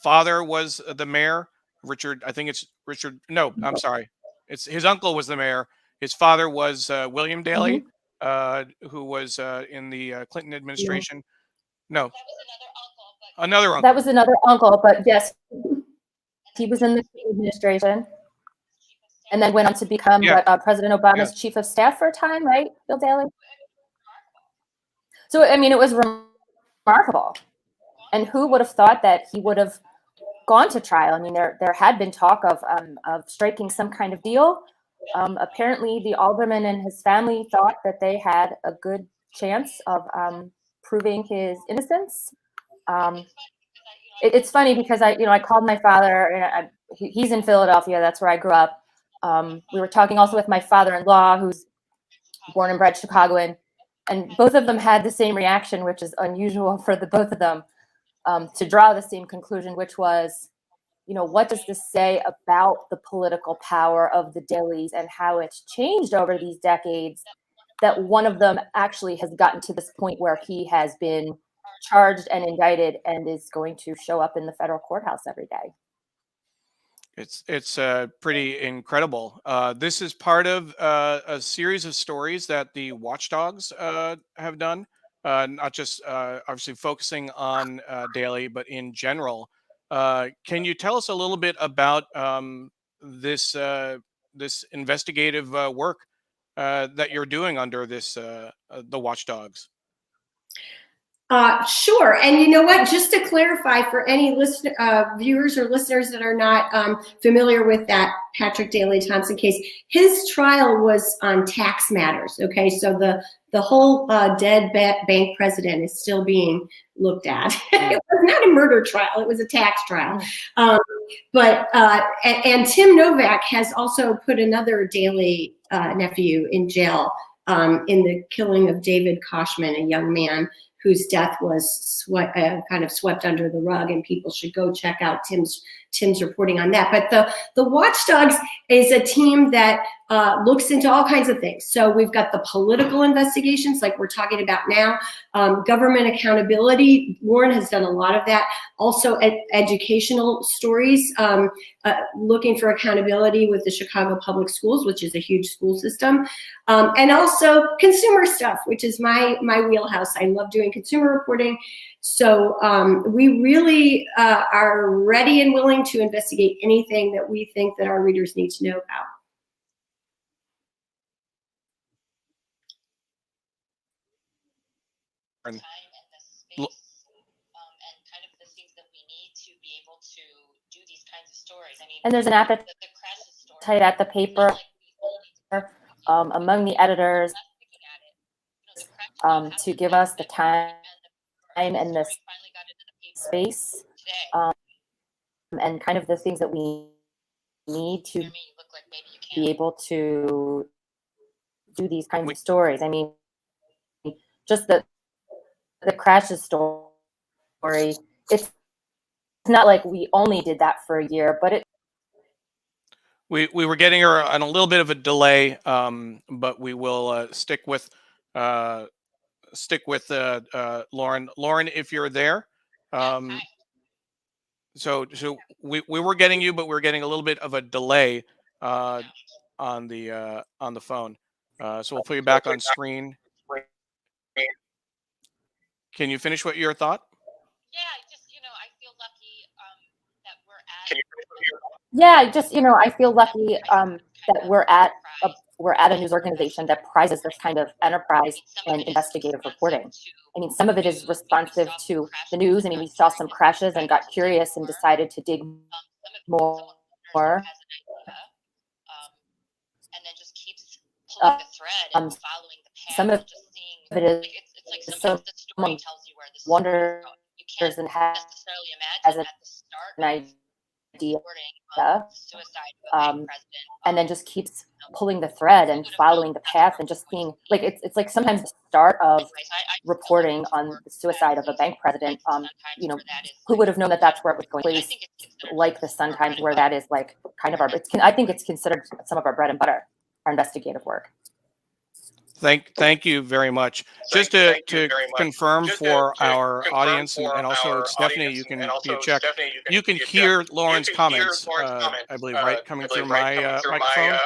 father was the mayor, Richard. I think it's Richard. No, I'm sorry. It's his uncle was the mayor. His father was William Daley, who was in the Clinton administration. No, another uncle. That was another uncle, but yes, he was in the administration, and then went on to become President Obama's chief of staff for a time, right, Bill Daley? So, I mean, it was remarkable. And who would have thought that he would have gone to trial? I mean, there had been talk of striking some kind of deal. Apparently, the alderman and his family thought that they had a good chance of proving his innocence. It's funny because I called my father, and he's in Philadelphia. That's where I grew up. We were talking also with my father-in-law, who's born and bred Chicagoan, and both of them had the same reaction, which is unusual for the both of them to draw the same conclusion, which was, what does this say about the political power of the Daleys and how it's changed over these decades, that one of them actually has gotten to this point where he has been charged and indicted and is going to show up in the federal courthouse every day. It's pretty incredible. This is part of a series of stories that the watchdogs have done, not just obviously focusing on Daley, but in general. Can you tell us a little bit about this investigative work that you're doing under this the watchdogs? Sure. And you know what, just to clarify for any viewers or listeners that are not familiar with that Patrick Daley Thompson case, his trial was on tax matters. Okay. So the whole dead bank president is still being looked at. It was not a murder trial. It was a tax trial. And Tim Novak has also put another Daley nephew in jail in the killing of David Koshman, a young man whose death was kind of swept under the rug, and people should go check out Tim's Tim's reporting on that. But the Watchdogs is a team that looks into all kinds of things. So we've got the political investigations, like we're talking about now, government accountability. Lauren has done a lot of that. Also educational stories, looking for accountability with the Chicago Public Schools, which is a huge school system. And also consumer stuff, which is my wheelhouse. I love doing consumer reporting. So we really are ready and willing to investigate anything that we think that our readers need to know about. Time and the space, and kind of the things that we need to be able to do these kinds of stories. I mean, And there's an appetite the crashes story, at the paper like we only among the editors looking at it, you know, the crash to give us the time and the story finally got into the paper space today. and kind of the things that we need to I mean, you look like maybe you can't. be able to do these kinds of stories. I mean, just the crashes story, it's not like we only did that for a year, but it. We were getting her on a little bit of a delay, but we will stick with Lauren. Lauren, if you're there. So we were getting you, but we're getting a little bit of a delay on the phone. So we'll put you back on screen. Can you finish what your thought? Yeah, just, you know, I feel lucky that we're at. Yeah, just, you know, I feel lucky that we're at a news organization that prizes this kind of enterprise and investigative reporting. I mean, some of it is responsive to the news. I mean, we saw some crashes and got curious and decided to dig more. And then just keeps pulling the thread and following the path. Some of and just seeing, it is it's like sometimes the story tells you where this wonders is going. You can't and has necessarily as imagine at the start an idea, of suicide of a bank president. and then just keeps pulling the thread and following the path and just seeing, like, it's like sometimes the start of reporting on the suicide of a bank president. You know, who would have known that that's where it was going? Place like the Sun-Times, where that is like kind of our. I think it's considered some of our bread and butter, our investigative work. Thank you very much. Just to confirm for our audience and also Stephanie, you can be a check. You can hear Lauren's comments, I believe, right, coming through my microphone.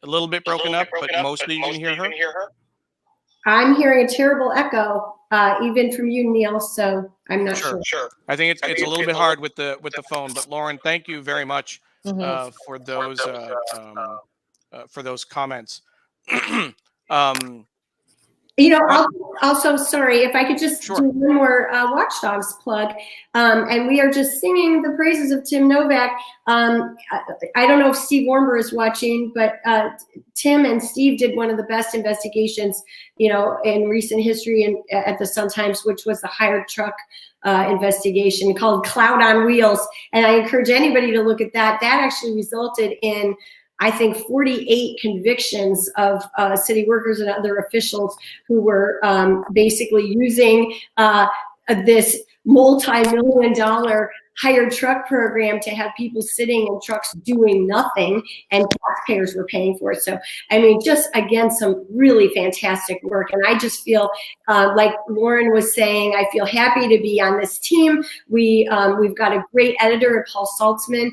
A little bit broken up, but mostly you can hear her. I'm hearing a terrible echo, even from you, Neil. So I'm not sure. I think it's a little bit hard with the phone. But Lauren, thank you very much for those comments. You know, also, sorry, if I could just do one more Watchdogs plug. And we are just singing the praises of Tim Novak. I don't know if Steve Warmber is watching, but Tim and Steve did one of the best investigations, you know, in recent history at the Sun-Times, which was the hired truck investigation called Cloud on Wheels. And I encourage anybody to look at that. That actually resulted in, I think, 48 convictions of city workers and other officials who were basically using this multi-million-dollar hired truck program to have people sitting in trucks doing nothing, and taxpayers were paying for it. So, I mean, just again, some really fantastic work. And I just feel like Lauren was saying, I feel happy to be on this team. We've got a great editor, Paul Saltzman,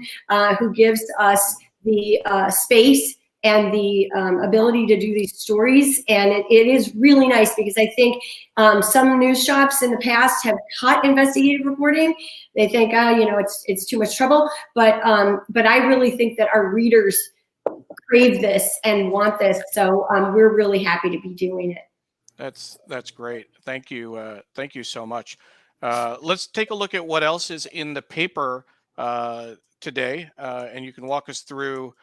who gives us the space and the ability to do these stories. And it is really nice, because I think some news shops in the past have cut investigative reporting. They think, you know, it's too much trouble. But I really think that our readers crave this and want this. So we're really happy to be doing it. That's great. Thank you. Thank you so much. Let's take a look at what else is in the paper today, and you can walk us through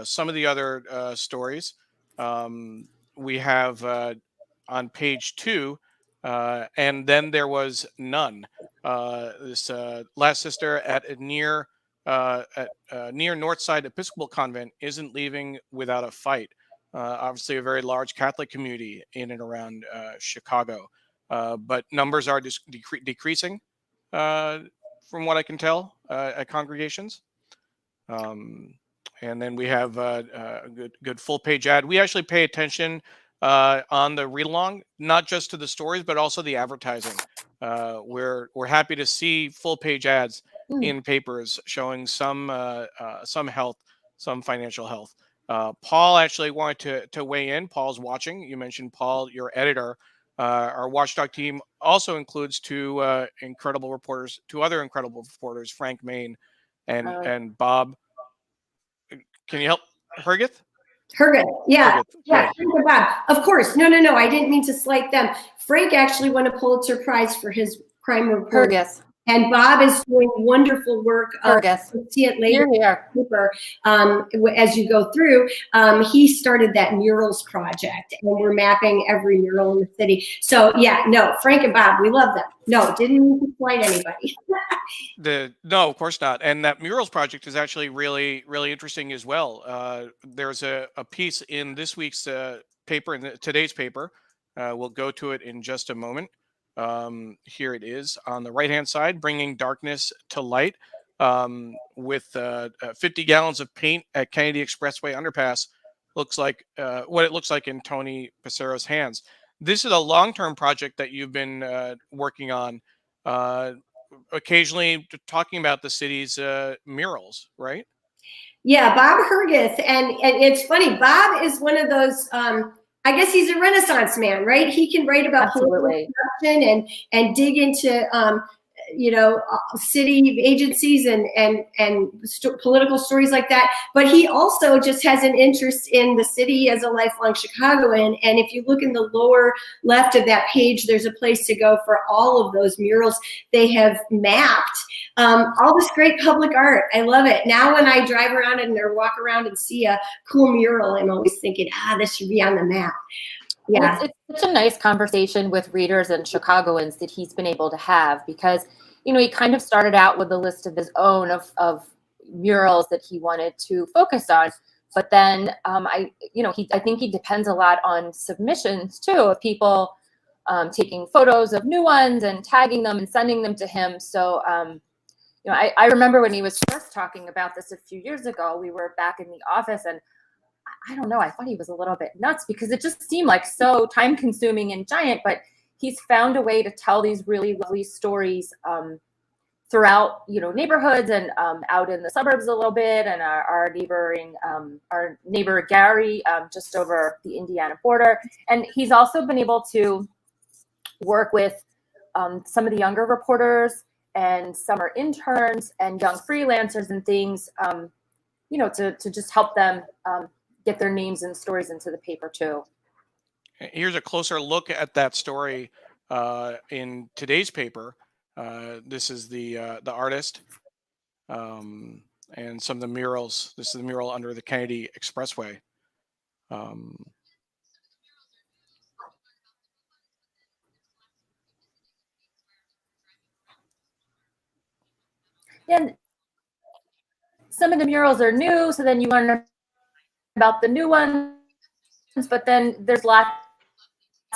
some of the other stories. We have on page 2, and then there was none. This last sister at near Northside Episcopal Convent isn't leaving without a fight. Obviously, a very large Catholic community in and around Chicago, but numbers are decreasing. From what I can tell, congregations. And then we have a good full page ad. We actually pay attention on the read along, not just to the stories, but also the advertising. We're happy to see full page ads in papers showing some health, some financial health. Paul actually wanted to weigh in. Paul's watching. You mentioned Paul, your editor. Our watchdog team also includes two other incredible reporters, Frank Main and Bob. Can you help Hergith? Hergith, yeah, Hergith, yeah, good. Frank and Bob. Of course, no, I didn't mean to slight them. Frank actually won a Pulitzer Prize for his crime report, Hergith. and Bob is doing wonderful work. Hergith. You'll see it later. Here. Paper, as you go through. He started that murals project, and we're mapping every mural in the city. So yeah, no, Frank and Bob, we love them. No, didn't mean to slight anybody. No, of course not. And that murals project is actually really, really interesting as well. There's a piece in this week's paper, in today's paper. We'll go to it in just a moment. Here it is on the right-hand side, bringing darkness to light, with 50 gallons of paint at Kennedy Expressway underpass. Looks like what it looks like in Tony Passero's hands. This is a long-term project that you've been working on, occasionally talking about the city's murals, right? Yeah, Bob Hergith, and it's funny. Bob is one of those. I guess he's a Renaissance man, right? He can write about political corruption and dig into city agencies and political stories like that. But he also just has an interest in the city as a lifelong Chicagoan. And if you look in the lower left of that page, there's a place to go for all of those murals. They have mapped all this great public art. I love it. Now when I drive around or walk around and see a cool mural, I'm always thinking, this should be on the map. Yeah. It's such a nice conversation with readers and Chicagoans that he's been able to have, because, he kind of started out with a list of his own of murals that he wanted to focus on. But then I think he depends a lot on submissions too, of people taking photos of new ones and tagging them and sending them to him. So, I remember when he was first talking about this a few years ago, we were back in the office, and I don't know, I thought he was a little bit nuts because it just seemed like so time consuming and giant, but he's found a way to tell these really lovely stories throughout, neighborhoods and out in the suburbs a little bit, and our neighbor Gary, just over the Indiana border. And he's also been able to work with some of the younger reporters and summer interns and young freelancers and things, to just help them get their names and stories into the paper too. Here's a closer look at that story in today's paper. This is the artist and some of the murals. This is the mural under the Kennedy Expressway. And some of the murals are new, so then you learn about the new ones, but then there's lots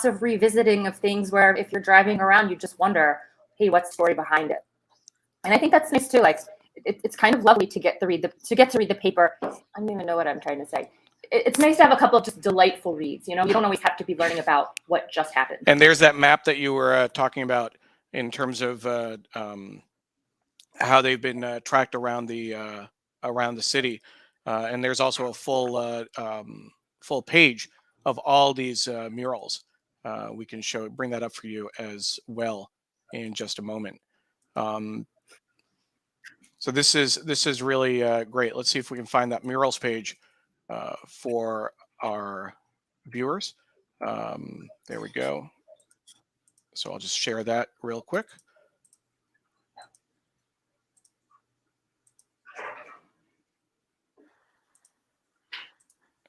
of revisiting of things where if you're driving around, you just wonder, hey, what's the story behind it? And I think that's nice too. Like it's kind of lovely to get to read the paper. I don't even know what I'm trying to say. It's nice to have a couple of just delightful reads. You don't always have to be learning about what just happened. And there's that map that you were talking about in terms of how they've been tracked around the city, and there's also a full page of all these murals. We can bring that up for you as well in just a moment. So this is really great. Let's see if we can find that murals page for our viewers. There we go. So I'll just share that real quick.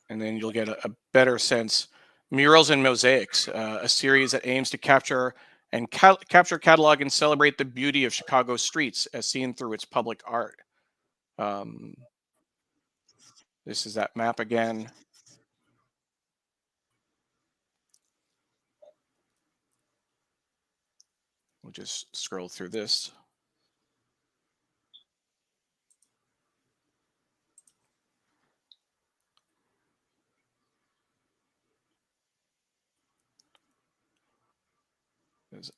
And then you'll get a better sense. Murals and Mosaics, a series that aims to capture, catalog, and celebrate the beauty of Chicago's streets as seen through its public art. This is that map again. We'll just scroll through this.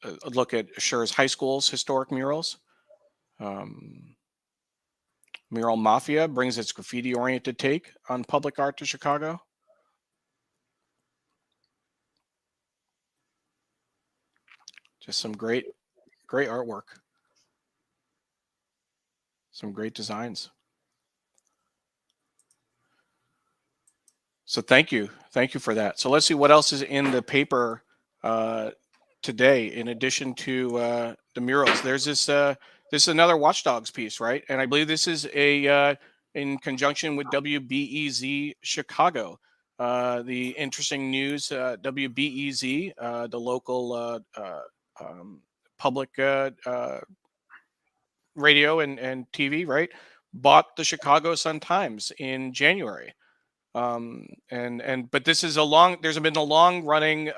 a look at Scher's high school's historic murals. Mural Mafia brings its graffiti-oriented take on public art to Chicago. Just some great artwork. Some great designs. So thank you for that. So let's see what else is in the paper today. In addition to the murals, there's this is another Watchdogs piece, right? And I believe this is a in conjunction with WBEZ Chicago. The interesting news: WBEZ, the local public radio and TV, right, bought the Chicago Sun-Times in January. But this is there's been a long running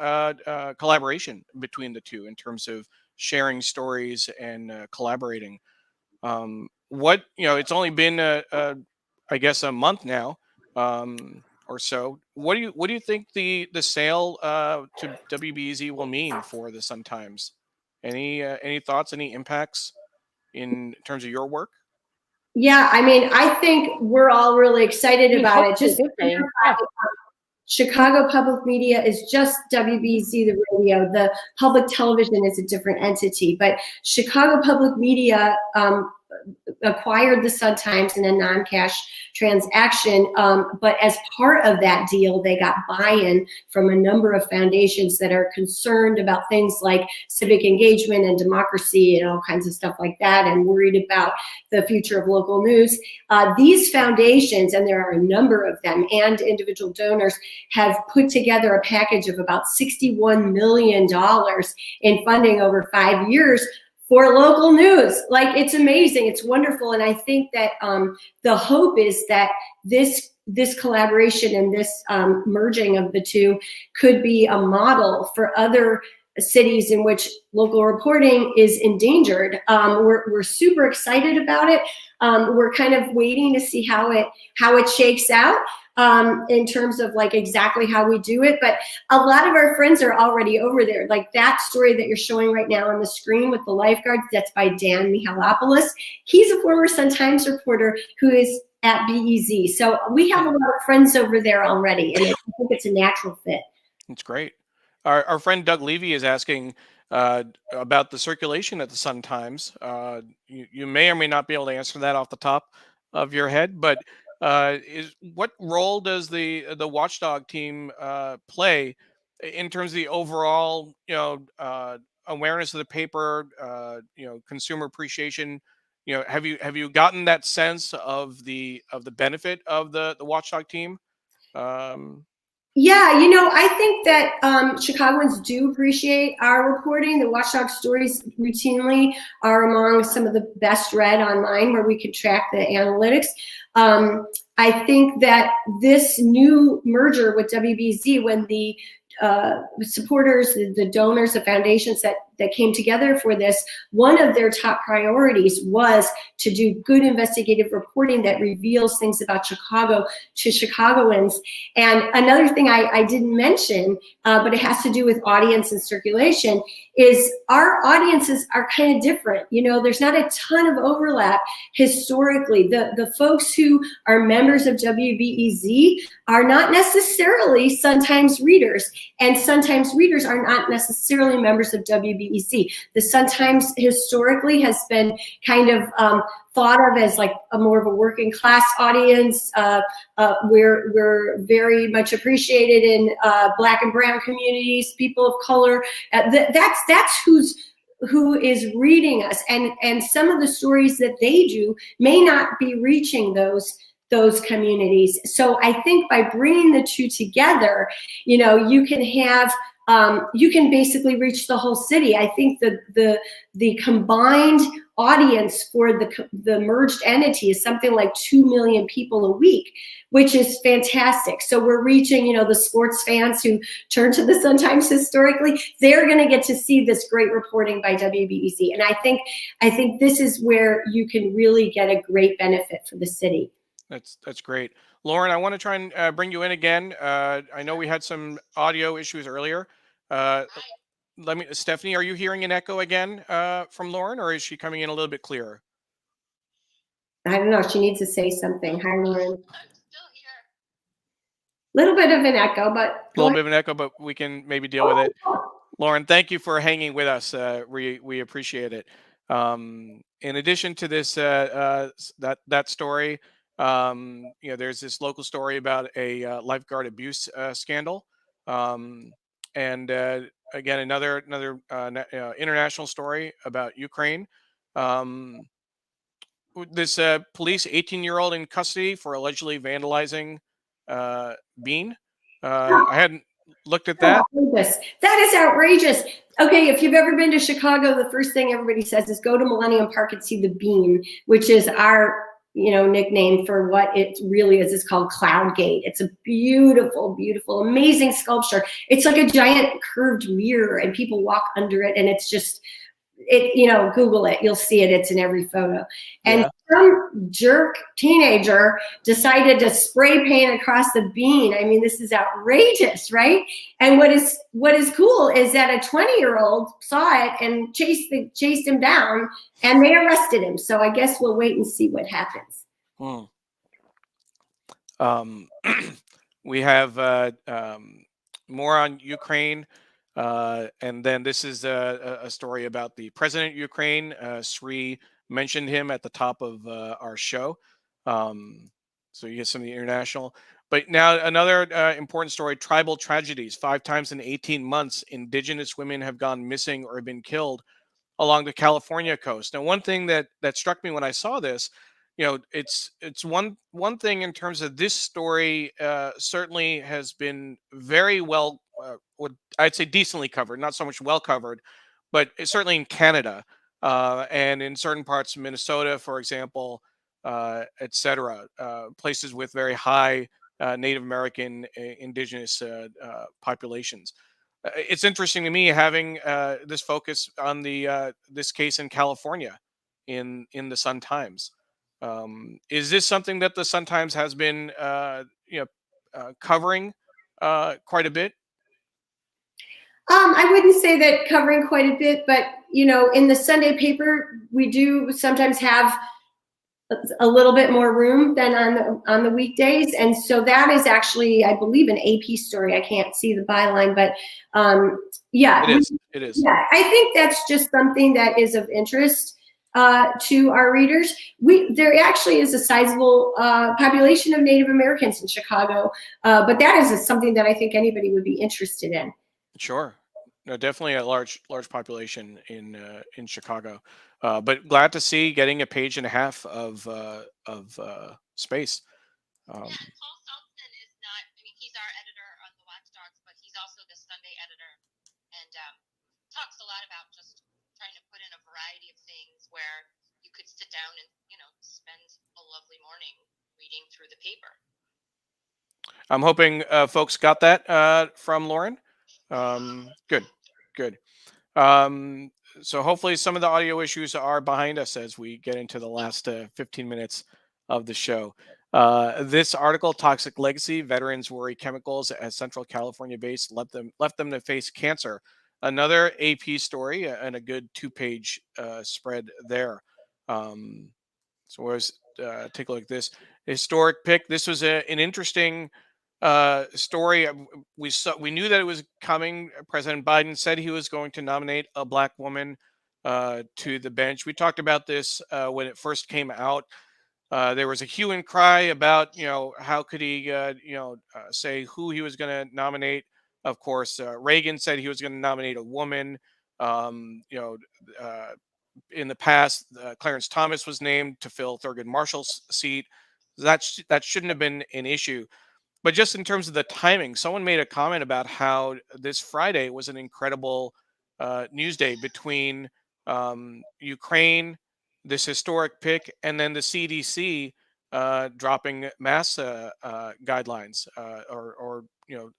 collaboration between the two in terms of sharing stories and collaborating. It's only been I guess a month now or so. What do you think the sale to WBZ will mean for the Sun-Times? Any thoughts, any impacts in terms of your work? Yeah, I mean, I think we're all really excited about it. Just Chicago Public Media is just WBZ, the radio. The public television is a different entity, but Chicago Public Media acquired the Sun-Times in a non-cash transaction. But as part of that deal, they got buy-in from a number of foundations that are concerned about things like civic engagement and democracy and all kinds of stuff like that, and worried about the future of local news. These foundations, and there are a number of them, and individual donors have put together a package of about $61 million in funding over 5 years for local news. Like, it's amazing, it's wonderful. And I think that the hope is that this collaboration and this merging of the two could be a model for other cities in which local reporting is endangered. We're super excited about it. We're kind of waiting to see how it shakes out in terms of like exactly how we do it. But a lot of our friends are already over there. Like that story that you're showing right now on the screen with the lifeguards, that's by Dan Michalopoulos. He's a former Sun-Times reporter who is at BEZ. So we have a lot of friends over there already, and I think it's a natural fit. That's great. Our friend Doug Levy is asking about the circulation at the Sun-Times. You may or may not be able to answer that off the top of your head, but what role does the Watchdog team play in terms of the overall awareness of the paper, consumer appreciation? Have you gotten that sense of the benefit of the Watchdog team? Yeah, I think that Chicagoans do appreciate our reporting. The Watchdog stories routinely are among some of the best read online, where we can track the analytics. I think that this new merger with WBZ, when the supporters, the donors, the foundations that came together for this, one of their top priorities was to do good investigative reporting that reveals things about Chicago to Chicagoans. And another thing I didn't mention, but it has to do with audience and circulation, is our audiences are kind of different. There's not a ton of overlap historically. The folks who are members of WBEZ are not necessarily Sun-Times readers, and Sun-Times readers are not necessarily members of WBEZ. The Sun-Times historically has been kind of thought of as like a more of a working class audience. We're very much appreciated in Black and brown communities, people of color. That's who is reading us, and some of the stories that they do may not be reaching those communities. So I think by bringing the two together, you can have you can basically reach the whole city. I think the combined audience for the merged entity is something like 2 million people a week, which is fantastic. So we're reaching, the sports fans who turn to the Sun-Times historically. They're going to get to see this great reporting by WBEZ, and I think this is where you can really get a great benefit for the city. That's great. Lauren, I want to try and bring you in again. I know we had some audio issues earlier. Stephanie, are you hearing an echo again from Lauren, or is she coming in a little bit clearer? I don't know. She needs to say something. Hi, Lauren. I'm still here. Little bit of an echo, but A little bit of an echo, but we can maybe deal with it. Lauren, thank you for hanging with us. We appreciate it. In addition to this, that story, there's this local story about a lifeguard abuse scandal, and again another international story about Ukraine. Um, this police 18-year-old in custody for allegedly vandalizing Bean. I hadn't looked at that. outrageous. That is outrageous. Okay, if you've ever been to Chicago, the first thing everybody says is go to Millennium Park and see the Bean, which is our nickname for what it really is. It's called Cloud Gate. It's a beautiful, beautiful, amazing sculpture. It's like a giant curved mirror, and people walk under it, and it's just Google it, you'll see it. It's in every photo. And some jerk teenager decided to spray paint across the Bean. I mean, this is outrageous, right? And what is cool is that a 20-year-old saw it and chased him down, and they arrested him. So I guess we'll wait and see what happens. We have more on Ukraine. And then this is a story about the president of Ukraine. Sree mentioned him at the top of our show. So you get some of the international. But now another important story, tribal tragedies. 5 times in 18 months, indigenous women have gone missing or have been killed along the California coast. Now, one thing that struck me when I saw this, it's one thing in terms of this story certainly has been very well, I'd say decently covered, not so much well covered, but it's certainly in Canada and in certain parts of Minnesota, for example, et cetera, places with very high Native American indigenous populations. It's interesting to me having this focus on this case in California in the Sun-Times. Is this something that the Sun-Times has been covering quite a bit? I wouldn't say that covering quite a bit, but in the Sunday paper, we do sometimes have a little bit more room than on the weekdays, and so that is actually, I believe, an AP story. I can't see the byline, but yeah, it is. Yeah, I think that's just something that is of interest to our readers. There actually is a sizable population of Native Americans in Chicago, but that is something that I think anybody would be interested in. Sure. No, definitely a large population in Chicago, but glad to see getting a page and a half of space. Yeah, Paul Thompson is not. I mean, he's our editor on the Watchdogs, but he's also the Sunday editor, and talks a lot about just trying to put in a variety of things where you could sit down and spend a lovely morning reading through the paper. I'm hoping folks got that from Lauren. Good. So hopefully some of the audio issues are behind us as we get into the last 15 minutes of the show. This article, Toxic Legacy, Veterans Worry Chemicals as Central California base left them to face cancer. Another AP story and a good 2-page spread there. So let's take a look at this. Historic pick. This was an interesting story. We knew that it was coming. President Biden said he was going to nominate a black woman to the bench. We talked about this when it first came out. There was a hue and cry about how could he say who he was going to nominate. Of course, Reagan said he was going to nominate a woman. In the past, Clarence Thomas was named to fill Thurgood Marshall's seat. That shouldn't have been an issue. But just in terms of the timing, someone made a comment about how this Friday was an incredible news day between Ukraine, this historic pick, and then the CDC dropping mask guidelines or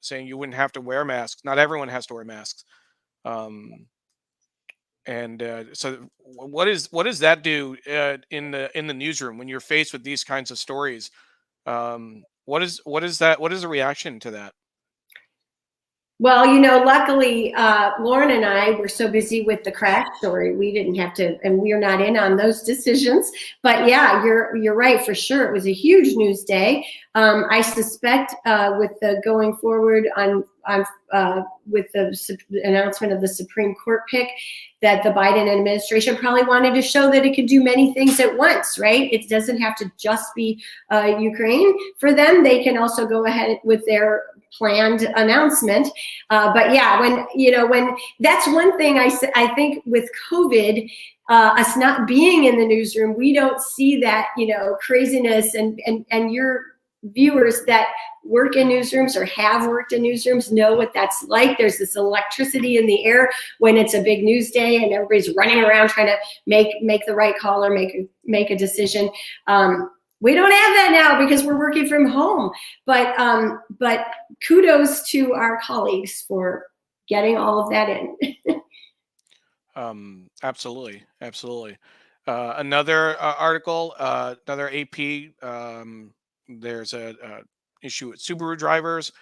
saying you wouldn't have to wear masks. Not everyone has to wear masks. So what does that do in the newsroom when you're faced with these kinds of stories? What is the reaction to that? Well, luckily, Lauren and I were so busy with the crash story, we didn't have to, and we are not in on those decisions. But yeah, you're right for sure. It was a huge news day. I suspect with the going forward on with the announcement of the Supreme Court pick, that the Biden administration probably wanted to show that it could do many things at once, right? It doesn't have to just be Ukraine for them. They can also go ahead with their planned announcement. But yeah, when that's one thing I think with COVID, us not being in the newsroom, we don't see that, craziness, and your viewers that work in newsrooms or have worked in newsrooms know what that's like. There's this electricity in the air when it's a big news day and everybody's running around trying to make the right call or make a decision. We don't have that now because we're working from home. But kudos to our colleagues for getting all of that in. Absolutely. Another article, another AP. There's a issue with Subaru drivers.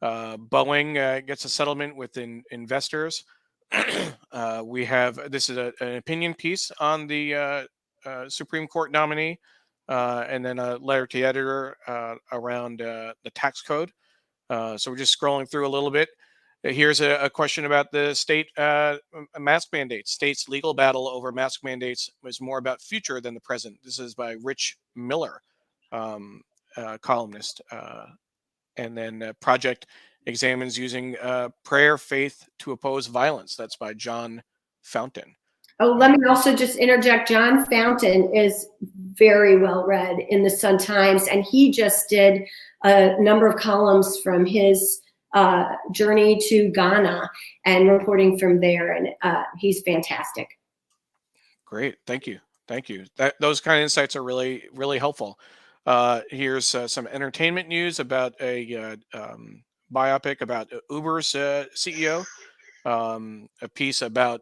Boeing gets a settlement with investors. We have this is an opinion piece on the Supreme Court nominee, and then a letter to the editor around the tax code. So we're just scrolling through a little bit. Here's a question about the state mask mandates. State's legal battle over mask mandates was more about future than the present. This is by Rich Miller, columnist. And then Project examines using prayer faith to oppose violence. That's by John Fountain. Oh, let me also just interject. John Fountain is very well read in the Sun-Times, and he just did a number of columns from his journey to Ghana and reporting from there, and he's fantastic. Great, thank you. Those kind of insights are really, really helpful. Here's some entertainment news about a biopic about Uber's CEO. A piece about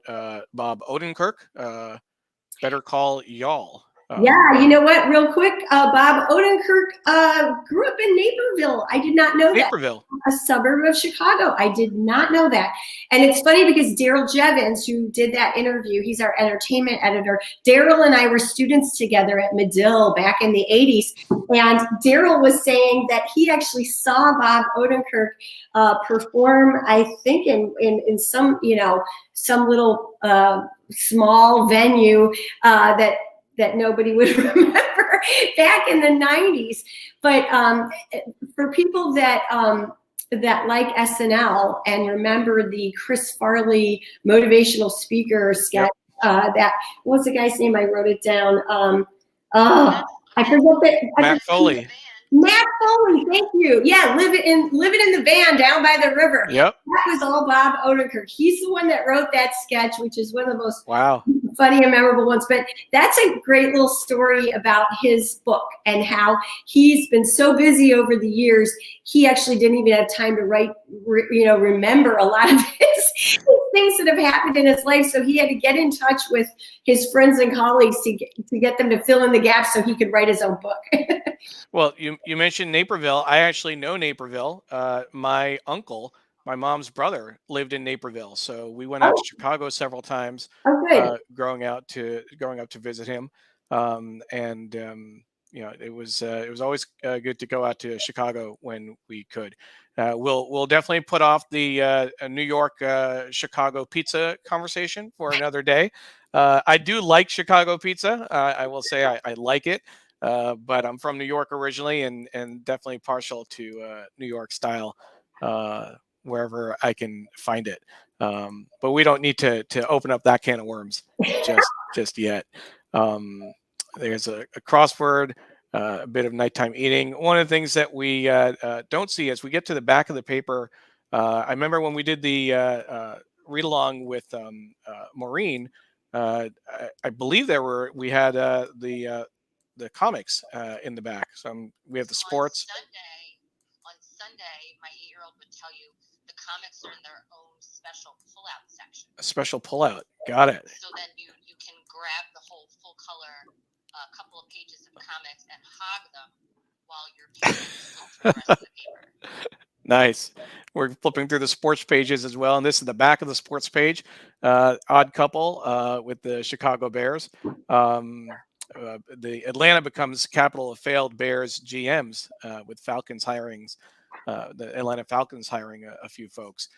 Bob Odenkirk. Better Call Y'all. Yeah, you know what? Real quick, Bob Odenkirk grew up in Naperville. I did not know that. Naperville, a suburb of Chicago. I did not know that. And it's funny because Daryl Jevons, who did that interview, he's our entertainment editor. Daryl and I were students together at Medill back in the 80s. And Daryl was saying that he actually saw Bob Odenkirk perform, I think in some, some little small venue that nobody would remember back in the 90s. But for people that like SNL and remember the Chris Farley motivational speaker sketch, that, what's the guy's name? I wrote it down. I forget that. Matt Foley. Matt Foley, thank you. Yeah, living in the van down by the river. Yep. That was all Bob Odenkirk. He's the one that wrote that sketch, which is one of the most funny and memorable ones. But that's a great little story about his book and how he's been so busy over the years. He actually didn't even have time to write, remember a lot of his things that have happened in his life. So he had to get in touch with his friends and colleagues to get them to fill in the gaps so he could write his own book. Well, you mentioned Naperville. I actually know Naperville. My uncle, my mom's brother, lived in Naperville, so we went out to Chicago several times. Growing up to visit him, it was always good to go out to Chicago when we could. We'll definitely put off the New York Chicago pizza conversation for another day. I do like Chicago pizza. I will say I like it. But I'm from New York originally, and definitely partial to New York style wherever I can find it. But we don't need to open up that can of worms just yet. There's a crossword, a bit of nighttime eating. One of the things that we don't see as we get to the back of the paper, I remember when we did the read along with Maureen. I believe we had the comics in the back. So we have the sports. On Sunday, my 8-year-old would tell you the comics are in their own special pullout section. A special pullout. Got it. So then you can grab the whole full color couple of pages of comics and hog them while you're reading the rest of the paper. Nice. we're flipping through the sports pages as well, and this is the back of the sports page. Odd couple with the Chicago Bears. The Atlanta becomes capital of failed Bears GMs with Falcons hirings. The Atlanta Falcons hiring a few folks.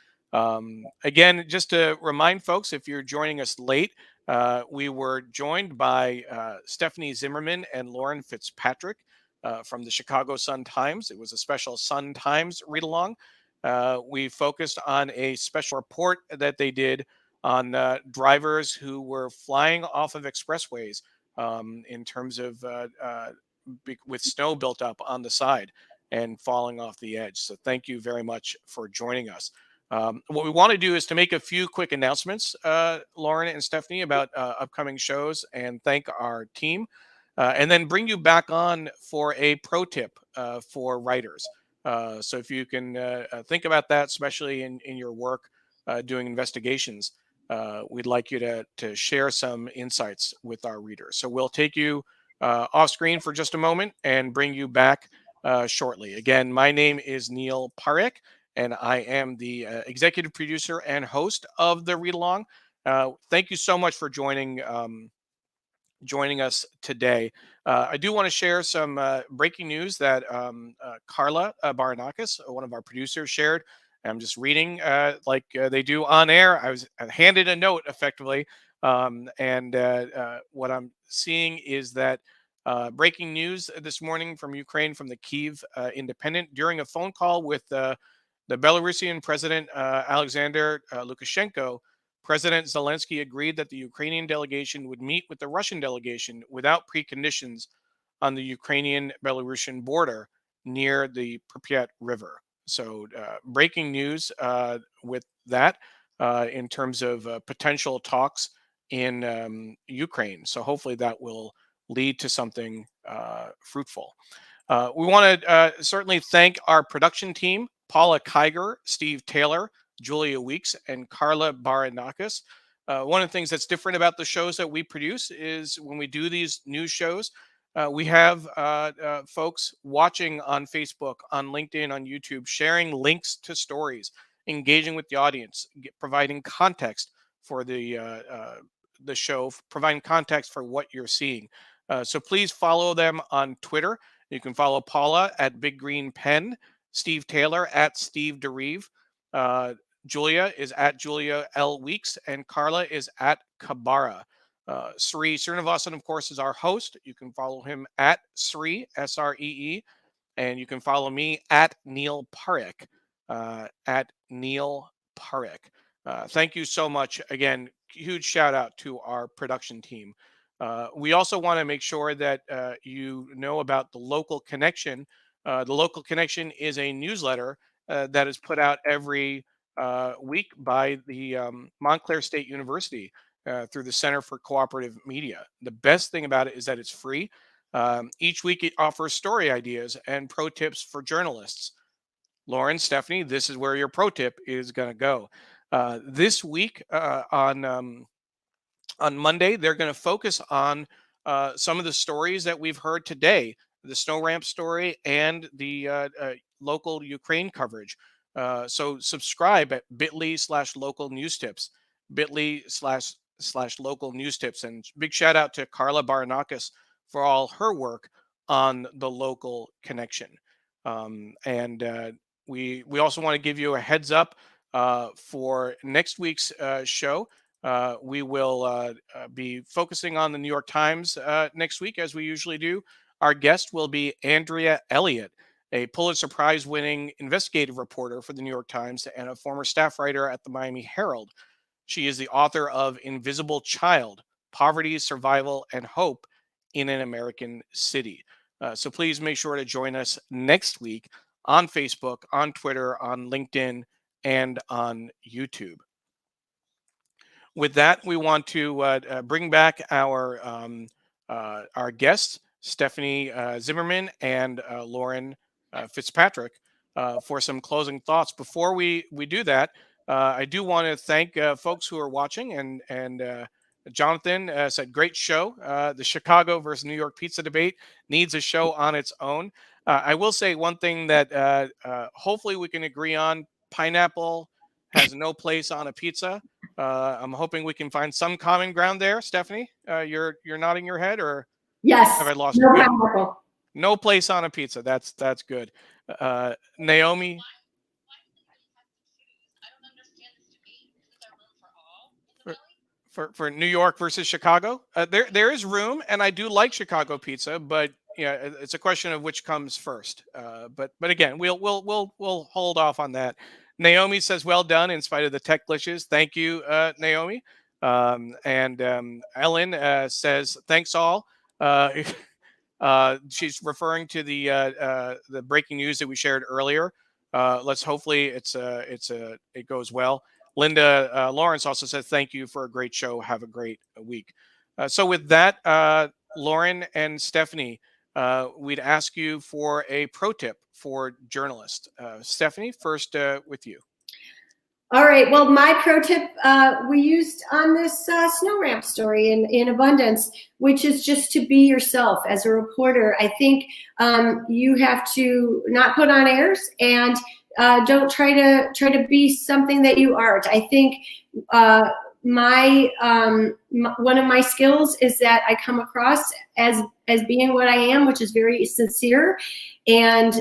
Again, just to remind folks, if you're joining us late, we were joined by Stephanie Zimmermann and Lauren FitzPatrick from the Chicago Sun-Times. It was a special Sun-Times read-along. We focused on a special report that they did on drivers who were flying off of expressways in terms of with snow built up on the side and falling off the edge. So thank you very much for joining us. What we want to do is to make a few quick announcements, Lauren and Stephanie, about upcoming shows, and thank our team, and then bring you back on for a pro tip for writers. So if you can think about that, especially in your work doing investigations, we'd like you to share some insights with our readers. So we'll take you off screen for just a moment and bring you back shortly. Again, my name is Neil Parekh, and I am the executive producer and host of the Read Along. Thank you so much for joining us today. I do want to share some breaking news that Carla Baranakis, one of our producers, shared. I'm just reading like they do on air. I was handed a note effectively, and what I'm seeing is that breaking news this morning from Ukraine, from the Kyiv Independent, during a phone call with the Belarusian President Alexander Lukashenko, President Zelensky agreed that the Ukrainian delegation would meet with the Russian delegation without preconditions on the Ukrainian-Belarusian border near the Pripyat River. So breaking news with that in terms of potential talks in Ukraine. So hopefully that will lead to something fruitful. We want to certainly thank our production team, Paula Kiger, Steve Taylor, Julia Weeks, and Carla Baranakis. One of the things that's different about the shows that we produce is when we do these news shows, we have folks watching on Facebook, on LinkedIn, on YouTube, sharing links to stories, engaging with the audience, providing context for the show, providing context for what you're seeing. So please follow them on Twitter. You can follow Paula at Big Green Pen, Steve Taylor at Steve DeReeve, Julia is at Julia L. Weeks, and Carla is at Kabara. Sree Srinivasan, of course, is our host. You can follow him at Sree, S-R-E-E, and you can follow me at Neil Parekh, at Neil Parekh. Thank you so much. Again, huge shout out to our production team. We also want to make sure that you know about the Local Connection. The Local Connection is a newsletter that is put out every week by the Montclair State University through the Center for Cooperative Media. The best thing about it is that it's free. Each week it offers story ideas and pro tips for journalists. Lauren, Stephanie, this is where your pro tip is going to go. This week on Monday, they're going to focus on some of the stories that we've heard today, the snow ramp story and the local Ukraine coverage. So subscribe at bit.ly/local news tips, bit.ly/local news tips. And big shout out to Carla Baranakis for all her work on the Local Connection. We also want to give you a heads up for next week's show. We will be focusing on the New York Times next week, as we usually do. Our guest will be Andrea Elliott, a Pulitzer Prize-winning investigative reporter for the New York Times and a former staff writer at the Miami Herald. She is the author of Invisible Child: Poverty, Survival, and Hope in an American City. So please make sure to join us next week on Facebook, on Twitter, on LinkedIn, and on YouTube. With that, we want to bring back our guests, Stephanie Zimmermann and Lauren FitzPatrick, for some closing thoughts. Before we do that, I do want to thank folks who are watching. And Jonathan said, great show. The Chicago versus New York pizza debate needs a show on its own. I will say one thing that hopefully we can agree on, pineapple has no place on a pizza. I'm hoping we can find some common ground there. Stephanie, you're nodding your head, or Yes. have I lost No you? Good. pineapple. No place on a pizza. That's good. Naomi, Why do they really have to choose? I don't understand this debate. Isn't there room for all in the belly? for New York versus Chicago, there is room, and I do like Chicago pizza, but it's a question of which comes first. But again, we'll hold off on that. Naomi says, "Well done in spite of the tech glitches." Thank you, Naomi. And Ellen says, "Thanks all." Uh, she's referring to the breaking news that we shared earlier. Let's hopefully it goes well. Linda Lawrence also says thank you for a great show. Have a great week. So with that, Lauren and Stephanie, we'd ask you for a pro tip for journalists. Stephanie, first with you. All right. Well, my pro tip we used on this snow ramp story in abundance, which is just to be yourself as a reporter. I think you have to not put on airs, and don't try to be something that you aren't. I think one of my skills is that I come across as being what I am, which is very sincere. And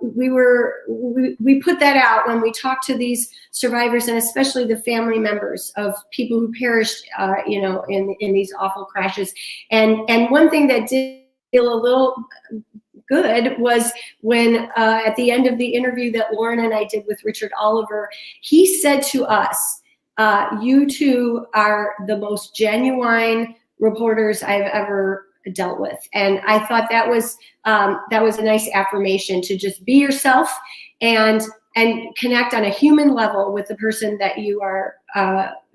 we put that out when we talk to these survivors, and especially the family members of people who perished, in these awful crashes. And one thing that did feel a little good was when at the end of the interview that Lauren and I did with Richard Oliver, he said to us, "You two are the most genuine reporters I've ever dealt with." And I thought that was a nice affirmation to just be yourself and connect on a human level with the person that you are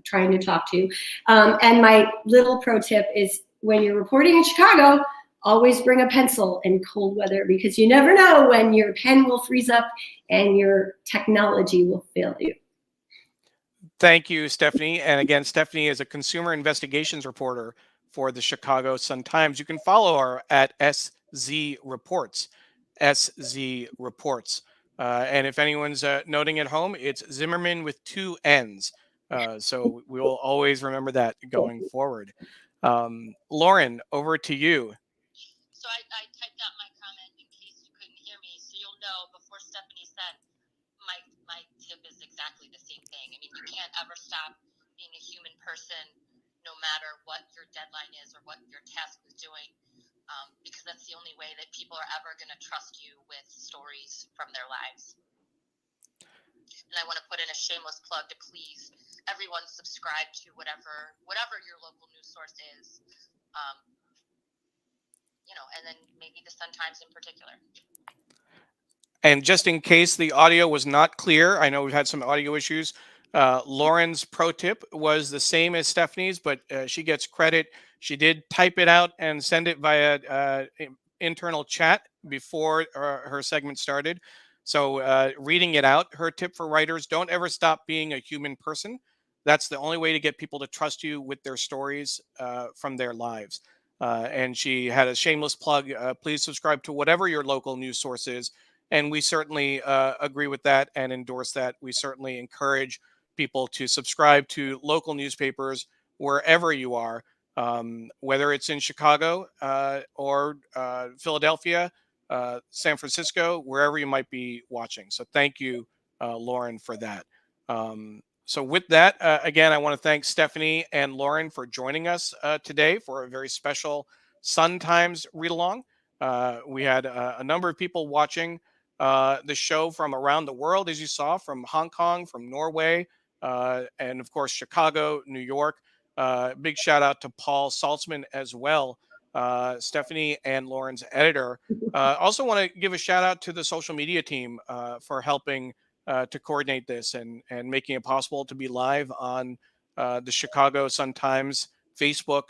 trying to talk to. And my little pro tip is, when you're reporting in Chicago, always bring a pencil in cold weather, because you never know when your pen will freeze up and your technology will fail you. Thank you, Stephanie. And again, Stephanie is a consumer investigations reporter for the Chicago Sun-Times. You can follow her at SZ Reports. SZ Reports. And if anyone's noting at home, it's Zimmermann with 2 N's. So we will always remember that going forward. Lauren, over to you. So I typed out my comment in case you couldn't hear me, so you'll know before Stephanie said my tip is exactly the same thing. I mean, you can't ever stop being a human person, no matter what your deadline is or what your task is doing, because that's the only way that people are ever going to trust you with stories from their lives. And I want to put in a shameless plug to please everyone subscribe to whatever your local news source is, and then maybe the Sun-Times in particular. And just in case the audio was not clear, I know we've had some audio issues. Lauren's pro tip was the same as Stephanie's, but she gets credit. She did type it out and send it via internal chat before her segment started. So reading it out, her tip for writers: don't ever stop being a human person. That's the only way to get people to trust you with their stories from their lives. And she had a shameless plug. Please subscribe to whatever your local news source is. And we certainly agree with that and endorse that. We certainly encourage people to subscribe to local newspapers wherever you are, whether it's in Chicago or Philadelphia, San Francisco, wherever you might be watching. So thank you, Lauren, for that. So with that, again, I want to thank Stephanie and Lauren for joining us today for a very special Sun-Times read-along. We had a number of people watching the show from around the world, as you saw, from Hong Kong, from Norway, and of course, Chicago, New York. Big shout out to Paul Saltzman as well, Stephanie and Lauren's editor. Also want to give a shout out to the social media team for helping to coordinate this and making it possible to be live on the Chicago Sun-Times Facebook,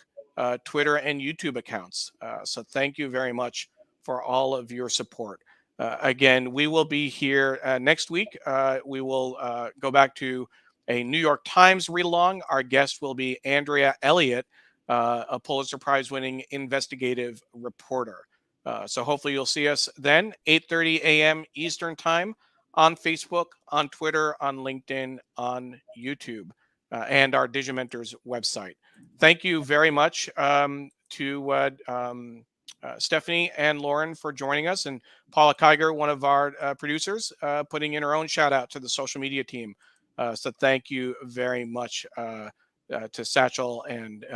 Twitter, and YouTube accounts. So thank you very much for all of your support. Again, we will be here next week. We will go back to a New York Times read-along. Our guest will be Andrea Elliott, a Pulitzer Prize-winning investigative reporter. So hopefully you'll see us then, 8:30 a.m. Eastern Time on Facebook, on Twitter, on LinkedIn, on YouTube, and our Digimentors website. Thank you very much to Stephanie and Lauren for joining us, and Paula Kiger, one of our producers, putting in her own shout out to the social media team. So thank you very much to Satchel and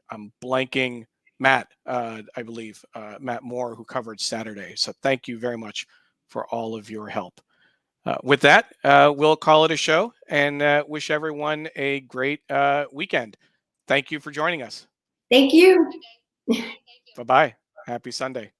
I'm blanking Matt, I believe, Matt Moore, who covered Saturday. So thank you very much for all of your help. With that, we'll call it a show and wish everyone a great weekend. Thank you for joining us. Thank you. Bye-bye. Happy Sunday.